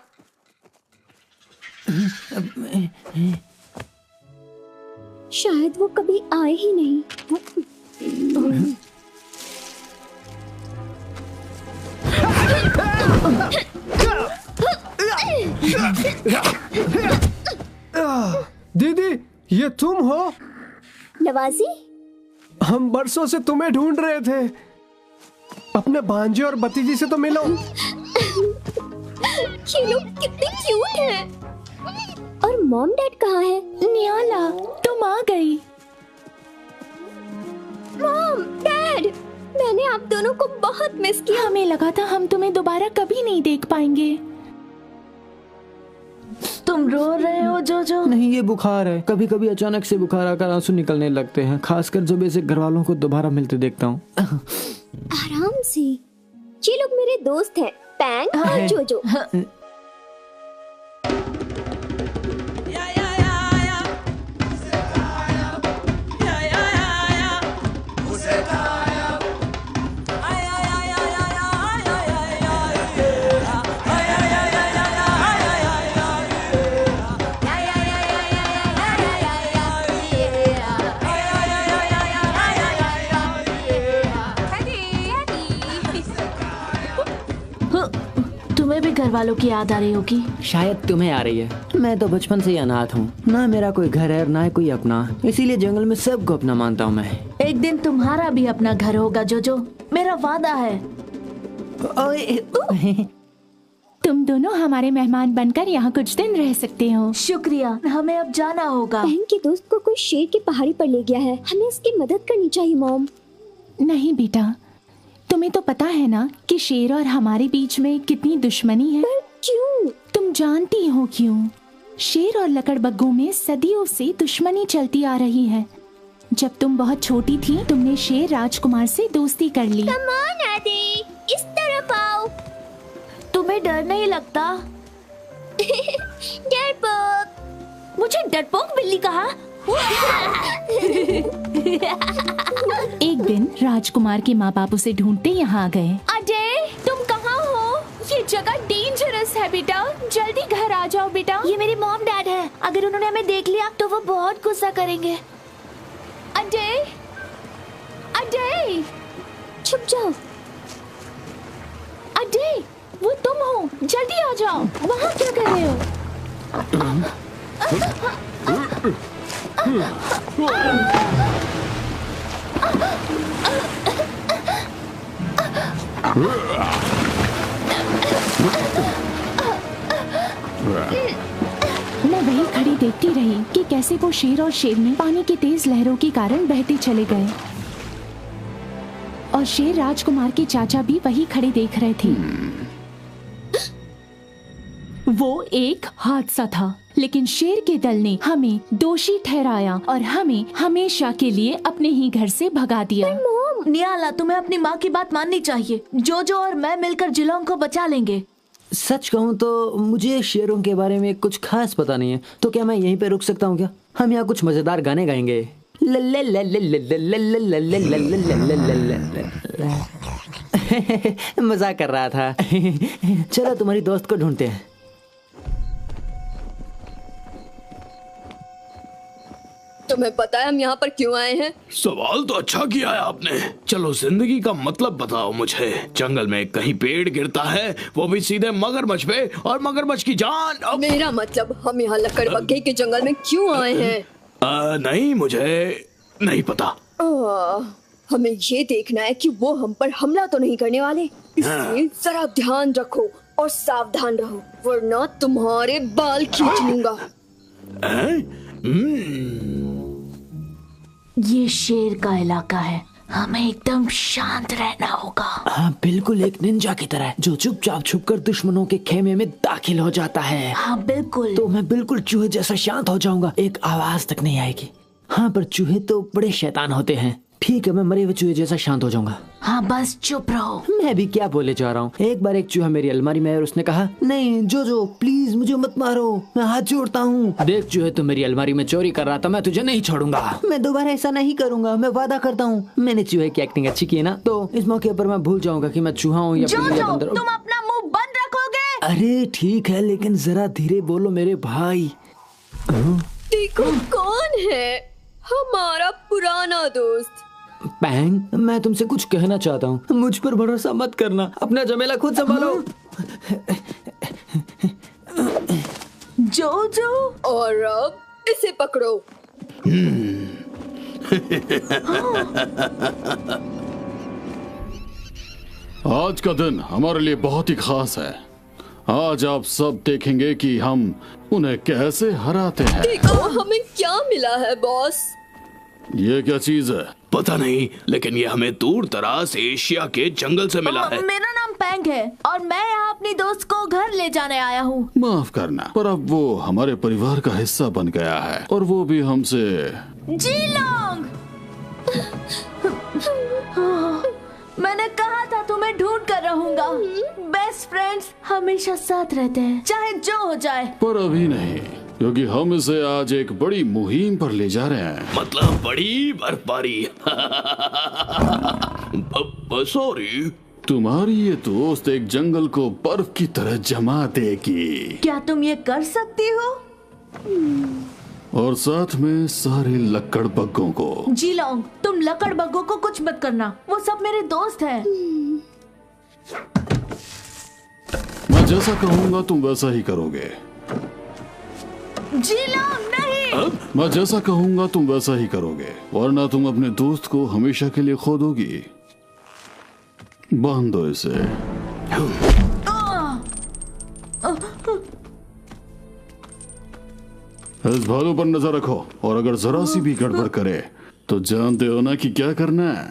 S10: शायद वो कभी आए ही नहीं।
S6: दीदी, ये तुम हो?
S10: नवाजी,
S6: हम बरसों से तुम्हें ढूंढ रहे थे। अपने भांजे और भतीजी से तो मिलो।
S10: ये लोग कितने क्यूट हैं। और मॉम डैड कहाँ है?
S2: नियाला, तुम आ गई।
S10: मॉम, डैड, मैंने आप दोनों को बहुत मिस किया।
S9: हमें लगा था हम तुम्हें दोबारा कभी नहीं देख पाएंगे।
S2: तुम रो रहे हो जोजो?
S8: नहीं, ये बुखार है। कभी कभी अचानक से बुखार आकर आंसू निकलने लगते हैं, खासकर जब ऐसे घर वालों को दोबारा मिलते देखता हूँ।
S10: आराम से, ये लोग मेरे दोस्त हैं, पैंग और जोजो।
S2: तुम्हें भी घर वालों की याद आ रही होगी।
S8: शायद तुम्हें आ रही है। मैं तो बचपन से ही अनाथ हूँ, ना मेरा कोई घर है ना कोई अपना, इसीलिए जंगल में सबको अपना मानता हूँ मैं।
S2: एक दिन तुम्हारा भी अपना घर होगा जोजो, मेरा वादा है।
S9: तुम दोनों हमारे मेहमान बनकर यहाँ कुछ दिन रह सकते हो।
S2: शुक्रिया, हमें अब जाना होगा।
S10: बहन के दोस्त को कोई शेर की पहाड़ी पर ले गया है, हमें उसकी मदद करनी चाहिए मॉम।
S9: नहीं बेटा, तुम्हें तो पता है ना कि शेर और हमारे बीच में कितनी दुश्मनी है।
S10: पर क्यों?
S9: तुम जानती हो क्यों? शेर और लकड़बग्गों में सदियों से दुश्मनी चलती आ रही है। जब तुम बहुत छोटी थी, तुमने शेर राजकुमार से दोस्ती कर ली।
S10: कम ऑन आदि, इस तरफ आओ।
S2: तुम्हें डर नहीं लगता?
S10: डरपोक।
S2: मुझे डरपोक बिल्ली कहा?
S9: एक दिन राजकुमार के माँ बाप उसे ढूंढते यहाँ आ गए।
S2: अजय, तुम कहाँ हो? ये जगह डेंजरस है बेटा, जल्दी घर आ जाओ बेटा। ये मेरे मॉम डैड है, अगर उन्होंने हमें देख लिया तो वो बहुत गुस्सा करेंगे। अजय, अजय,
S10: छुप जाओ।
S2: अजय, वो तुम हो, जल्दी आ जाओ। वहाँ क्या कर रहे हो?
S9: मैं वही खड़ी देखती रही कि कैसे वो शेर और शेरनी पानी की तेज लहरों के कारण बहते चले गए, और शेर राजकुमार के चाचा भी वही खड़े देख रहे थे। वो एक हादसा था, लेकिन शेर के दल ने हमें दोषी ठहराया और हमें हमेशा के लिए अपने ही घर से भगा दिया।
S2: नियाला, तुम्हें अपनी माँ की बात माननी चाहिए। जोजो और मैं मिलकर जिलोंग को बचा लेंगे।
S8: सच कहूँ तो मुझे शेरों के बारे में कुछ खास पता नहीं है, तो क्या मैं यहीं पे रुक सकता हूँ क्या? हम यहाँ कुछ मजेदार गाने गाएंगे। मजाक कर रहा था। चलो तुम्हारी दोस्त को ढूंढते हैं।
S1: तुम्हें पता है हम यहाँ पर क्यों आए हैं?
S3: सवाल तो अच्छा किया है आपने। चलो जिंदगी का मतलब बताओ मुझे। जंगल में कहीं पेड़ गिरता है, वो भी सीधे मगरमच्छ पे, और मगरमच्छ की जान।
S1: मेरा मतलब हम यहाँ लकड़बग्गे के जंगल में क्यों आए हैं?
S3: नहीं, मुझे नहीं पता।
S1: हमें ये देखना है कि वो हम पर हमला तो नहीं करने वाले, इसलिए जरा ध्यान रखो और सावधान रहो, वरना तुम्हारे बाल खींच लूंगा।
S2: ये शेर का इलाका है, हमें एकदम शांत रहना होगा।
S8: हाँ बिल्कुल, एक निंजा की तरह जो चुपचाप छुपकर दुश्मनों के खेमे में दाखिल हो जाता है।
S2: हाँ बिल्कुल।
S8: तो मैं बिल्कुल चूहे जैसा शांत हो जाऊंगा, एक आवाज तक नहीं आएगी। हाँ पर चूहे तो बड़े शैतान होते हैं। ठीक है, मैं मरे हुए चूहे जैसा शांत हो जाऊंगा।
S2: हाँ बस चुप रहो।
S8: मैं भी क्या बोले जा रहा हूँ। एक बार एक चूहा मेरी अलमारी में है और उसने कहा, नहीं जोजो प्लीज मुझे मत मारो, मैं हाथ जोड़ता हूँ। देख चूहे, तू मेरी अलमारी में चोरी कर रहा था, मैं तुझे नहीं छोड़ूंगा। मैं दोबारा ऐसा नहीं करूंगा, मैं वादा करता हूँ। मैंने चूहे की एक्टिंग अच्छी की है ना, तो इस मौके पर मैं भूल जाऊंगा कि मैं चूहा हूँ या बंदर।
S2: तुम अपना मुंह बंद रखोगे?
S8: अरे ठीक है, लेकिन जरा धीरे बोलो मेरे भाई।
S1: देखो कौन है, हमारा पुराना दोस्त।
S8: पैंग, मैं तुमसे कुछ कहना चाहता हूँ। मुझ पर भरोसा मत करना, अपना झमेला खुद संभालो।
S2: जोजो,
S1: और अब इसे पकड़ो।
S5: आज का दिन हमारे लिए बहुत ही खास है। आज आप सब देखेंगे कि हम उन्हें कैसे हराते हैं।
S1: देखो हमें क्या मिला है बॉस।
S5: ये क्या चीज है?
S3: पता नहीं, लेकिन ये हमें दूर दराज एशिया के जंगल से मिला है।
S2: मेरा नाम पैंग है और मैं यहाँ अपनी दोस्त को घर ले जाने आया हूँ।
S5: माफ करना, पर अब वो हमारे परिवार का हिस्सा बन गया है, और वो भी हमसे।
S2: जिलोंग, मैंने कहा था तुम्हें ढूंढ कर रहूंगा। बेस्ट फ्रेंड्स हमेशा साथ रहते हैं, चाहे जो हो जाए।
S5: पर अभी नहीं, क्योंकि हम इसे आज एक बड़ी मुहिम पर ले जा रहे हैं।
S3: मतलब बड़ी बर्फबारी। सॉरी।
S5: तुम्हारी ये दोस्त एक जंगल को बर्फ की तरह जमा देगी।
S2: क्या तुम ये कर सकती हो?
S5: और साथ में सारे लकड़बग्गों को।
S2: जिलोंग, तुम लकड़बग्गों को कुछ मत करना, वो सब मेरे दोस्त हैं।
S5: मैं जैसा कहूँगा तुम वैसा ही करोगे।
S2: जिलोंग नहीं।
S5: मैं जैसा कहूँगा तुम वैसा ही करोगे, वरना तुम अपने दोस्त को हमेशा के लिए खो दोगी। बांध दो इसे। इस भालू पर नजर रखो और अगर जरा सी भी गड़बड़ करे तो जानते हो ना कि क्या करना है।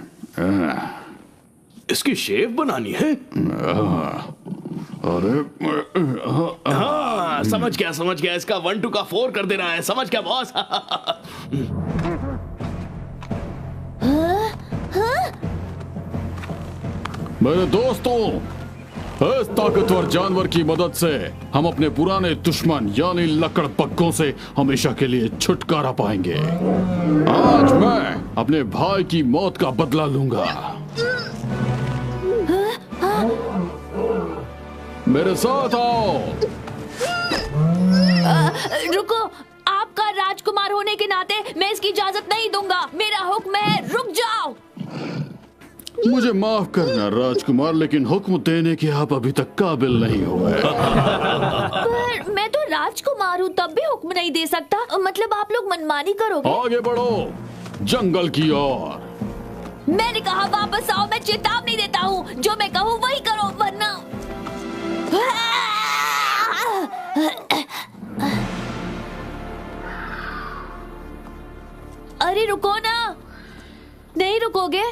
S3: इसकी शेव बनानी है।
S5: अरे
S3: हाँ, समझ गया। इसका 1 2 का 4 कर देना है। समझ गया बॉस।
S5: मेरे दोस्तों, इस ताकतवर जानवर की मदद से हम अपने पुराने दुश्मन यानी लकड़बग्गों से हमेशा के लिए छुटकारा पाएंगे। आज मैं अपने भाई की मौत का बदला लूंगा। मेरे साथ आओ।
S4: रुको, आपका राजकुमार होने के नाते मैं इसकी इजाजत नहीं दूंगा। मेरा हुक्म है, रुक जाओ।
S5: मुझे माफ करना राजकुमार, लेकिन हुक्म देने के आप अभी तक काबिल नहीं हुए।
S4: पर मैं तो राजकुमार हूँ, तब भी हुक्म नहीं दे सकता। मतलब आप लोग मनमानी करोगे?
S5: आगे बढ़ो जंगल की ओर।
S4: मैंने कहा वापस आओ। मैं चेतावनी देता हूँ, जो मैं कहूँ वही करो, वरना अरे रुको ना। नहीं रुकोगे?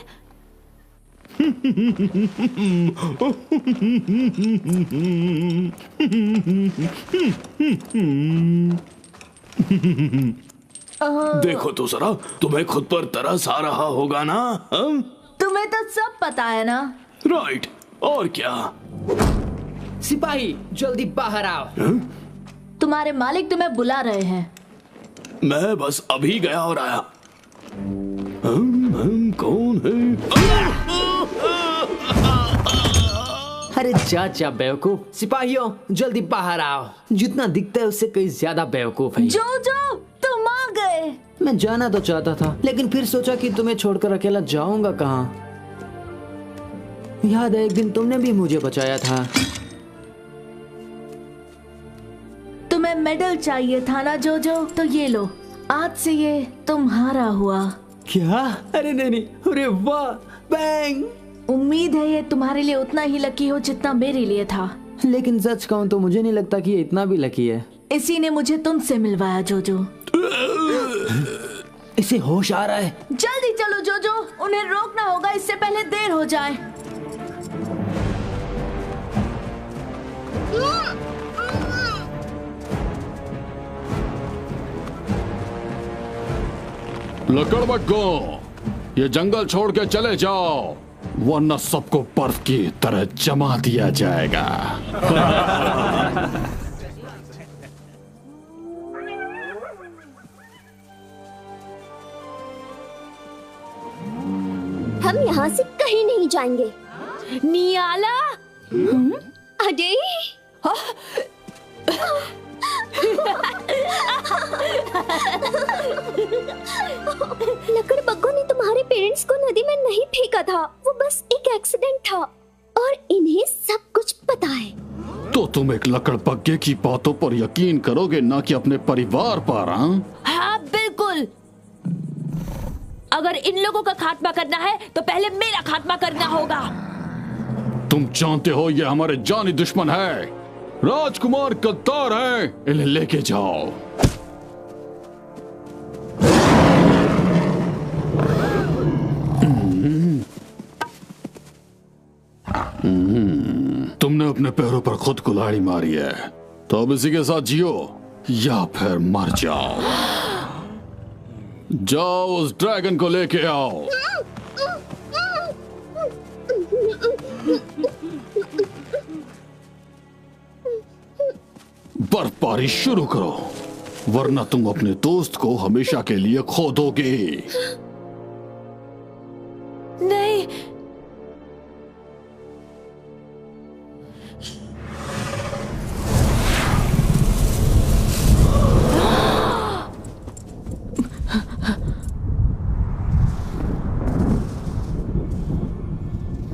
S3: देखो तो जरा, तुम्हें खुद पर तरस आ रहा होगा ना?
S2: तुम्हें तो सब पता है ना।
S3: राइट, और क्या?
S8: सिपाही जल्दी बाहर आओ।
S2: तुम्हारे मालिक तुम्हें बुला रहे हैं।
S3: मैं बस अभी गया और आया। कौन है?
S8: अरे जा बेवकूफ। सिपाहियों जल्दी बाहर आओ। जितना दिखता है उससे कहीं ज्यादा बेवकूफ है।
S2: जो तुम आ गए।
S8: मैं जाना तो चाहता था, लेकिन फिर सोचा कि तुम्हें छोड़कर अकेला जाऊंगा कहाँ। याद है एक दिन तुमने भी मुझे बचाया था।
S2: तुम्हें मेडल चाहिए था ना जोजो, तो ये लो। आज से ये तुम्हारा हुआ।
S8: क्या? अरे नहीं। अरे वाह, बैंग।
S2: उम्मीद है ये तुम्हारे लिए उतना ही लकी हो जितना मेरे लिए था।
S8: लेकिन सच कहूँ तो मुझे नहीं लगता कि ये इतना भी लकी है।
S2: इसी ने मुझे तुमसे मिलवाया जोजो।
S8: इसे होश आ रहा है।
S2: जल्दी चलो जोजो, उन्हें रोकना होगा इससे पहले देर हो जाए।
S5: लकड़बग्गों, ये जंगल छोड़ के चले जाओ, वरना सबको बर्फ की तरह जमा दिया जाएगा।
S10: हम यहाँ से कहीं नहीं जाएंगे।
S4: नियाला?
S10: अरे लकड़बग्गों ने तुम्हारे पेरेंट्स को नदी में नहीं फेंका था। वो बस एक एक्सीडेंट था और इन्हें सब कुछ पता है।
S5: तो तुम एक लकड़बग्गे की बातों पर यकीन करोगे, ना कि अपने परिवार पर?
S4: हाँ बिल्कुल। अगर इन लोगों का खात्मा करना है तो पहले मेरा खात्मा करना होगा।
S5: तुम जानते हो ये हमारे जानी दुश्मन है। राजकुमार गद्दार है, इन्हें लेके जाओ। तुमने अपने पैरों पर खुद कुल्हाड़ी मारी है, तो अब इसी के साथ जियो या फिर मर जाओ। जाओ उस ड्रैगन को लेके आओ। बर्फबारी शुरू करो, वरना तुम अपने दोस्त को हमेशा के लिए खो दोगे।
S4: नहीं।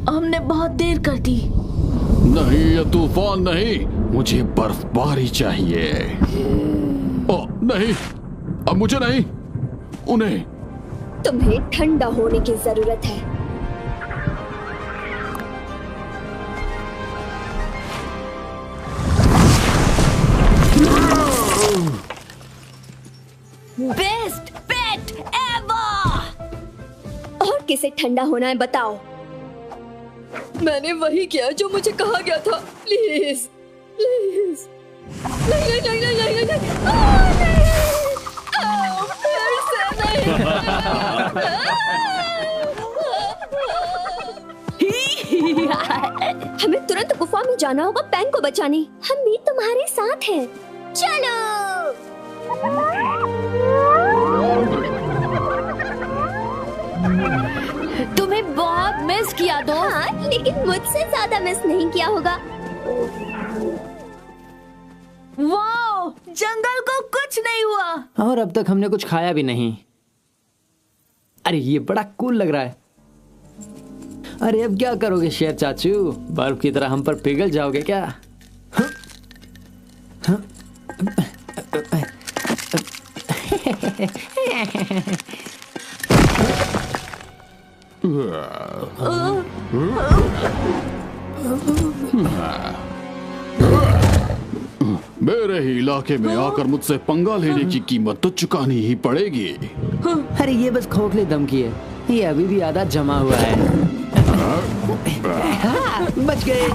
S2: हमने बहुत देर कर दी।
S5: नहीं, ये तूफान नहीं, मुझे बर्फबारी चाहिए। ओ नहीं, अब मुझे नहीं, उन्हें।
S10: तुम्हें ठंडा होने की जरूरत है।
S1: से ठंडा होना है बताओ। मैंने वही किया जो मुझे कहा गया था। Please please. नहीं नहीं नहीं नहीं नहीं नहीं। फिर से नहीं। हमें तुरंत गुफा में जाना होगा पैंग को बचाने।
S10: हम भी तुम्हारे साथ हैं। चलो।
S4: तुम्हें बहुत मिस किया दोस्त।
S10: हाँ, लेकिन मुझसे ज्यादा मिस नहीं किया होगा।
S2: वाओ, जंगल को कुछ नहीं हुआ।
S8: और अब तक हमने कुछ खाया भी नहीं। अरे ये बड़ा कूल लग रहा है। अरे अब क्या करोगे शेर चाचू? बर्फ की तरह हम पर पिघल जाओगे क्या?
S5: मेरे ही इलाके में आकर मुझसे पंगा लेने की कीमत तो चुकानी ही पड़ेगी।
S8: अरे ये बस खोखली धमकी है। ये अभी भी आधा जमा हुआ है। हाँ, बच गए।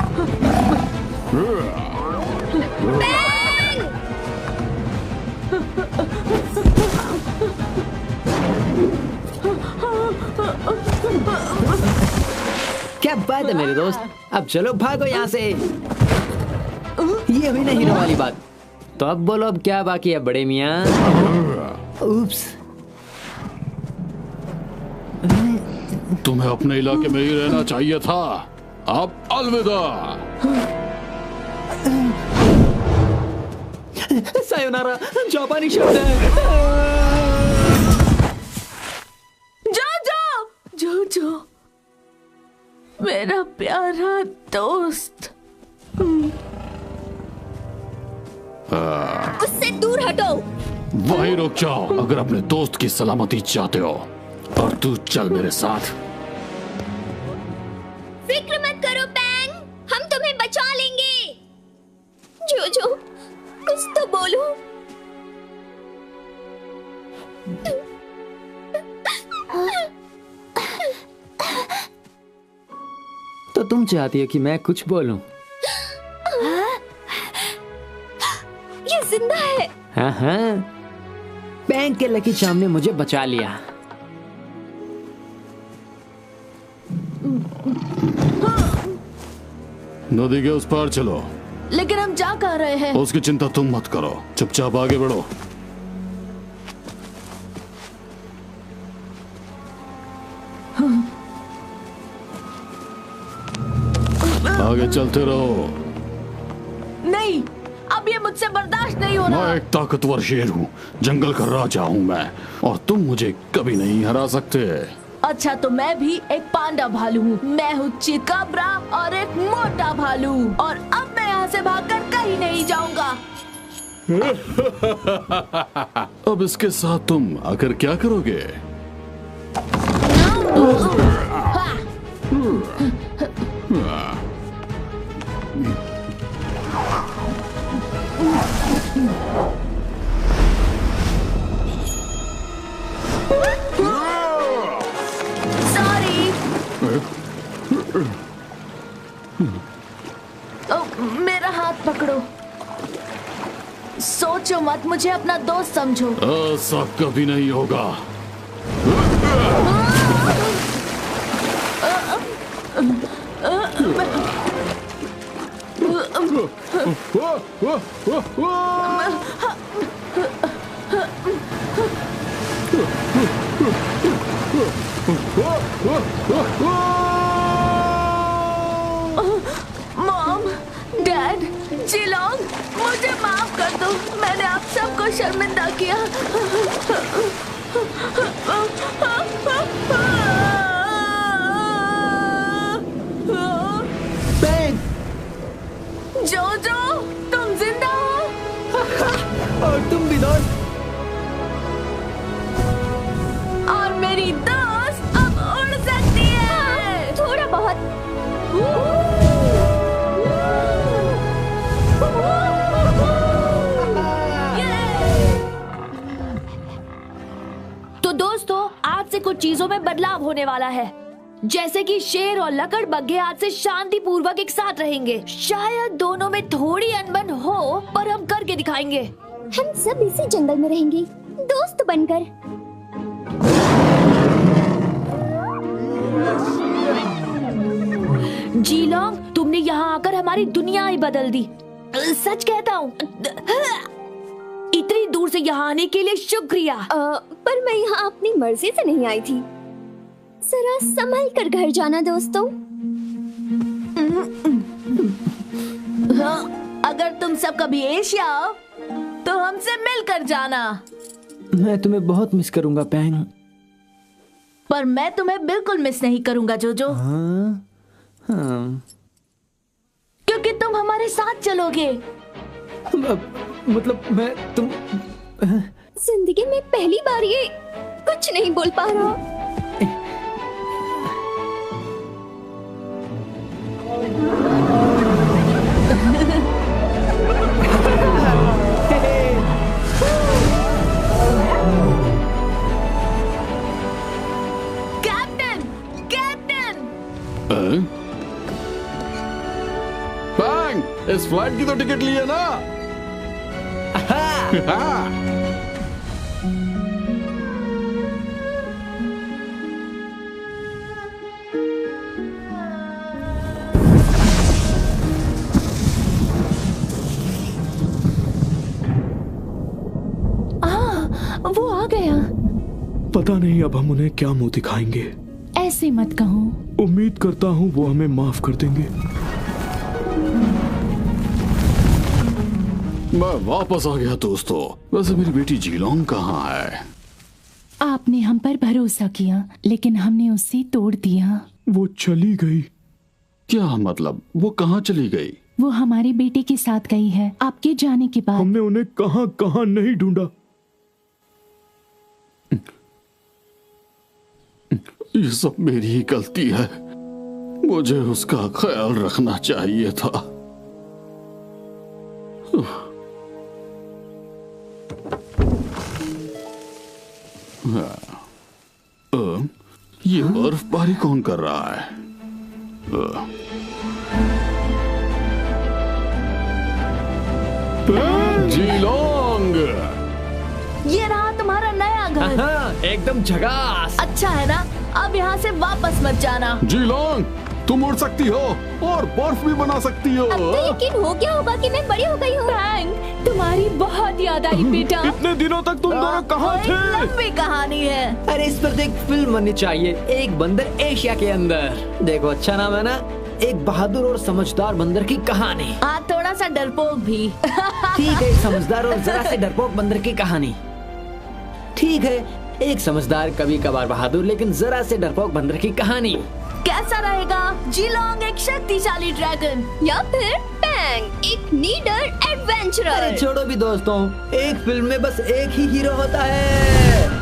S8: क्या बात है मेरे दोस्त। अब चलो भागो यहाँ से। ये हुई ना हीरो वाली बात। तो अब बोलो अब क्या बाकी है बड़े मियाँ? उप्स।
S5: तुम्हें अपने इलाके में ही रहना चाहिए था। अब अलविदा।
S8: सायोनारा जापानी शब्द है।
S2: जो मेरा प्यारा दोस्त।
S1: उससे दूर हटो।
S5: वहीं रुक जाओ अगर अपने दोस्त की सलामती चाहते हो। और तू चल मेरे साथ।
S10: फिक्र मत करो पैंग, हम तुम्हें बचा लेंगे।
S1: जो कुछ तो बोलो।
S8: तो तुम चाहती हो कि मैं कुछ बोलूं?
S1: ये जिंदा है।
S8: हाँ, बैंक के लकी चार्म ने मुझे बचा लिया।
S5: नदी के उस पार चलो।
S2: लेकिन हम जा कहाँ रहे हैं?
S5: उसकी चिंता तुम मत करो, चुपचाप आगे बढ़ो। आगे चलते रहो।
S2: नहीं, अब ये मुझसे बर्दाश्त नहीं हो रहा।
S5: मैं एक ताकतवर शेर हूँ, जंगल का राजा हूँ मैं, और तुम मुझे कभी नहीं हरा सकते।
S2: अच्छा, तो मैं भी एक पांडा भालू हूँ। मैं हूँ चिकाब्रा और एक मोटा भालू, और अब मैं यहाँ से भागकर कहीं नहीं जाऊंगा।
S5: अब इसके साथ तुम आकर क्या करोगे?
S2: मेरा हाथ पकड़ो। सोचो मत, मुझे अपना दोस्त समझो।
S5: ऐसा कभी नहीं होगा।
S2: मॉम, डैड, जिलोंग, मुझे माफ कर दो। मैंने आप सबको शर्मिंदा किया। जोजो, तुम जिंदा हो?
S8: और तुम भी दोस्त।
S2: और मेरी दोस्त अब उड़ सकती है।
S10: थोड़ा बहुत।
S4: तो दोस्तों, आज से कुछ कुछ चीजों में बदलाव होने वाला है, जैसे कि शेर और लकड़बग्घे आज से शांति पूर्वक एक साथ रहेंगे। शायद दोनों में थोड़ी अनबन हो, पर हम करके दिखाएंगे।
S10: हम सब इसी जंगल में रहेंगे, दोस्त बनकर।
S4: जीलोंग, तुमने यहाँ आकर हमारी दुनिया ही बदल दी। सच कहता हूँ। इतनी दूर से यहाँ आने के लिए शुक्रिया।
S10: पर मैं यहाँ अपनी मर्जी से नहीं आई थी। जरा संभल कर घर जाना दोस्तों।
S2: अगर तुम सब कभी एशिया आओ तो हमसे मिलकर जाना।
S8: मैं तुम्हें बहुत मिस करूंगा पैंग।
S2: पर मैं तुम्हें बिल्कुल मिस नहीं करूंगा जोजो। क्योंकि तुम हमारे साथ चलोगे।
S8: मतलब मैं तुम
S10: जिंदगी में पहली बार ये कुछ नहीं बोल पा रहा।
S2: Captain, captain.
S5: बैंग, इस फ्लाइट की तो टिकट ली है ना?
S9: वो आ गया।
S3: पता नहीं अब हम उन्हें क्या मुंह दिखाएंगे।
S9: ऐसे मत कहो।
S3: उम्मीद करता हूँ वो हमें माफ कर देंगे।
S5: मैं वापस आ गया दोस्तों। वैसे मेरी बेटी जीलोंग कहाँ है?
S9: आपने हम पर भरोसा किया, लेकिन हमने उसे तोड़ दिया।
S3: वो चली गई।
S5: क्या मतलब? वो कहाँ चली गई?
S9: वो हमारे बेटे के साथ गई है आपके जाने के बाद।
S3: हमने उन्हें कहाँ कहाँ नहीं ढूंढा।
S5: ये सब मेरी ही गलती है। मुझे उसका ख्याल रखना चाहिए था। ये बर्फबारी कौन कर रहा है? जीलोंग,
S2: ये रहा तुम्हारा नया घर।
S8: एकदम झकास।
S2: अच्छा है ना? अब यहाँ से वापस मत जाना।
S5: जीलोंग, तुम उड़ सकती हो और बर्फ भी बना सकती हो।
S10: अब तो यकीन हो गया होगा कि मैं बड़ी हो गई हूँ।
S9: बैंग, तुम्हारी बहुत याद आई बेटा।
S3: इतने दिनों तक तुम दोनों कहाँ थे?
S2: लंबी कहानी है।
S8: अरे इस पर एक फिल्म बननी चाहिए। एक बंदर एशिया के अंदर। देखो अच्छा नाम है ना, एक बहादुर और समझदार बंदर की कहानी।
S2: हाँ, थोड़ा सा डरपोक भी।
S8: ठीक है, एक समझदार और जरा से डरपोक बंदर की कहानी। ठीक है, एक समझदार कभी कभार बहादुर लेकिन जरा से डरपोक बंदर की कहानी।
S2: कैसा रहेगा? जीलोंग एक शक्तिशाली ड्रैगन,
S10: या फिर बैंग एक नीडर एडवेंचरर।
S8: अरे छोड़ो भी दोस्तों, एक फिल्म में बस एक ही हीरो होता है।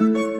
S10: है।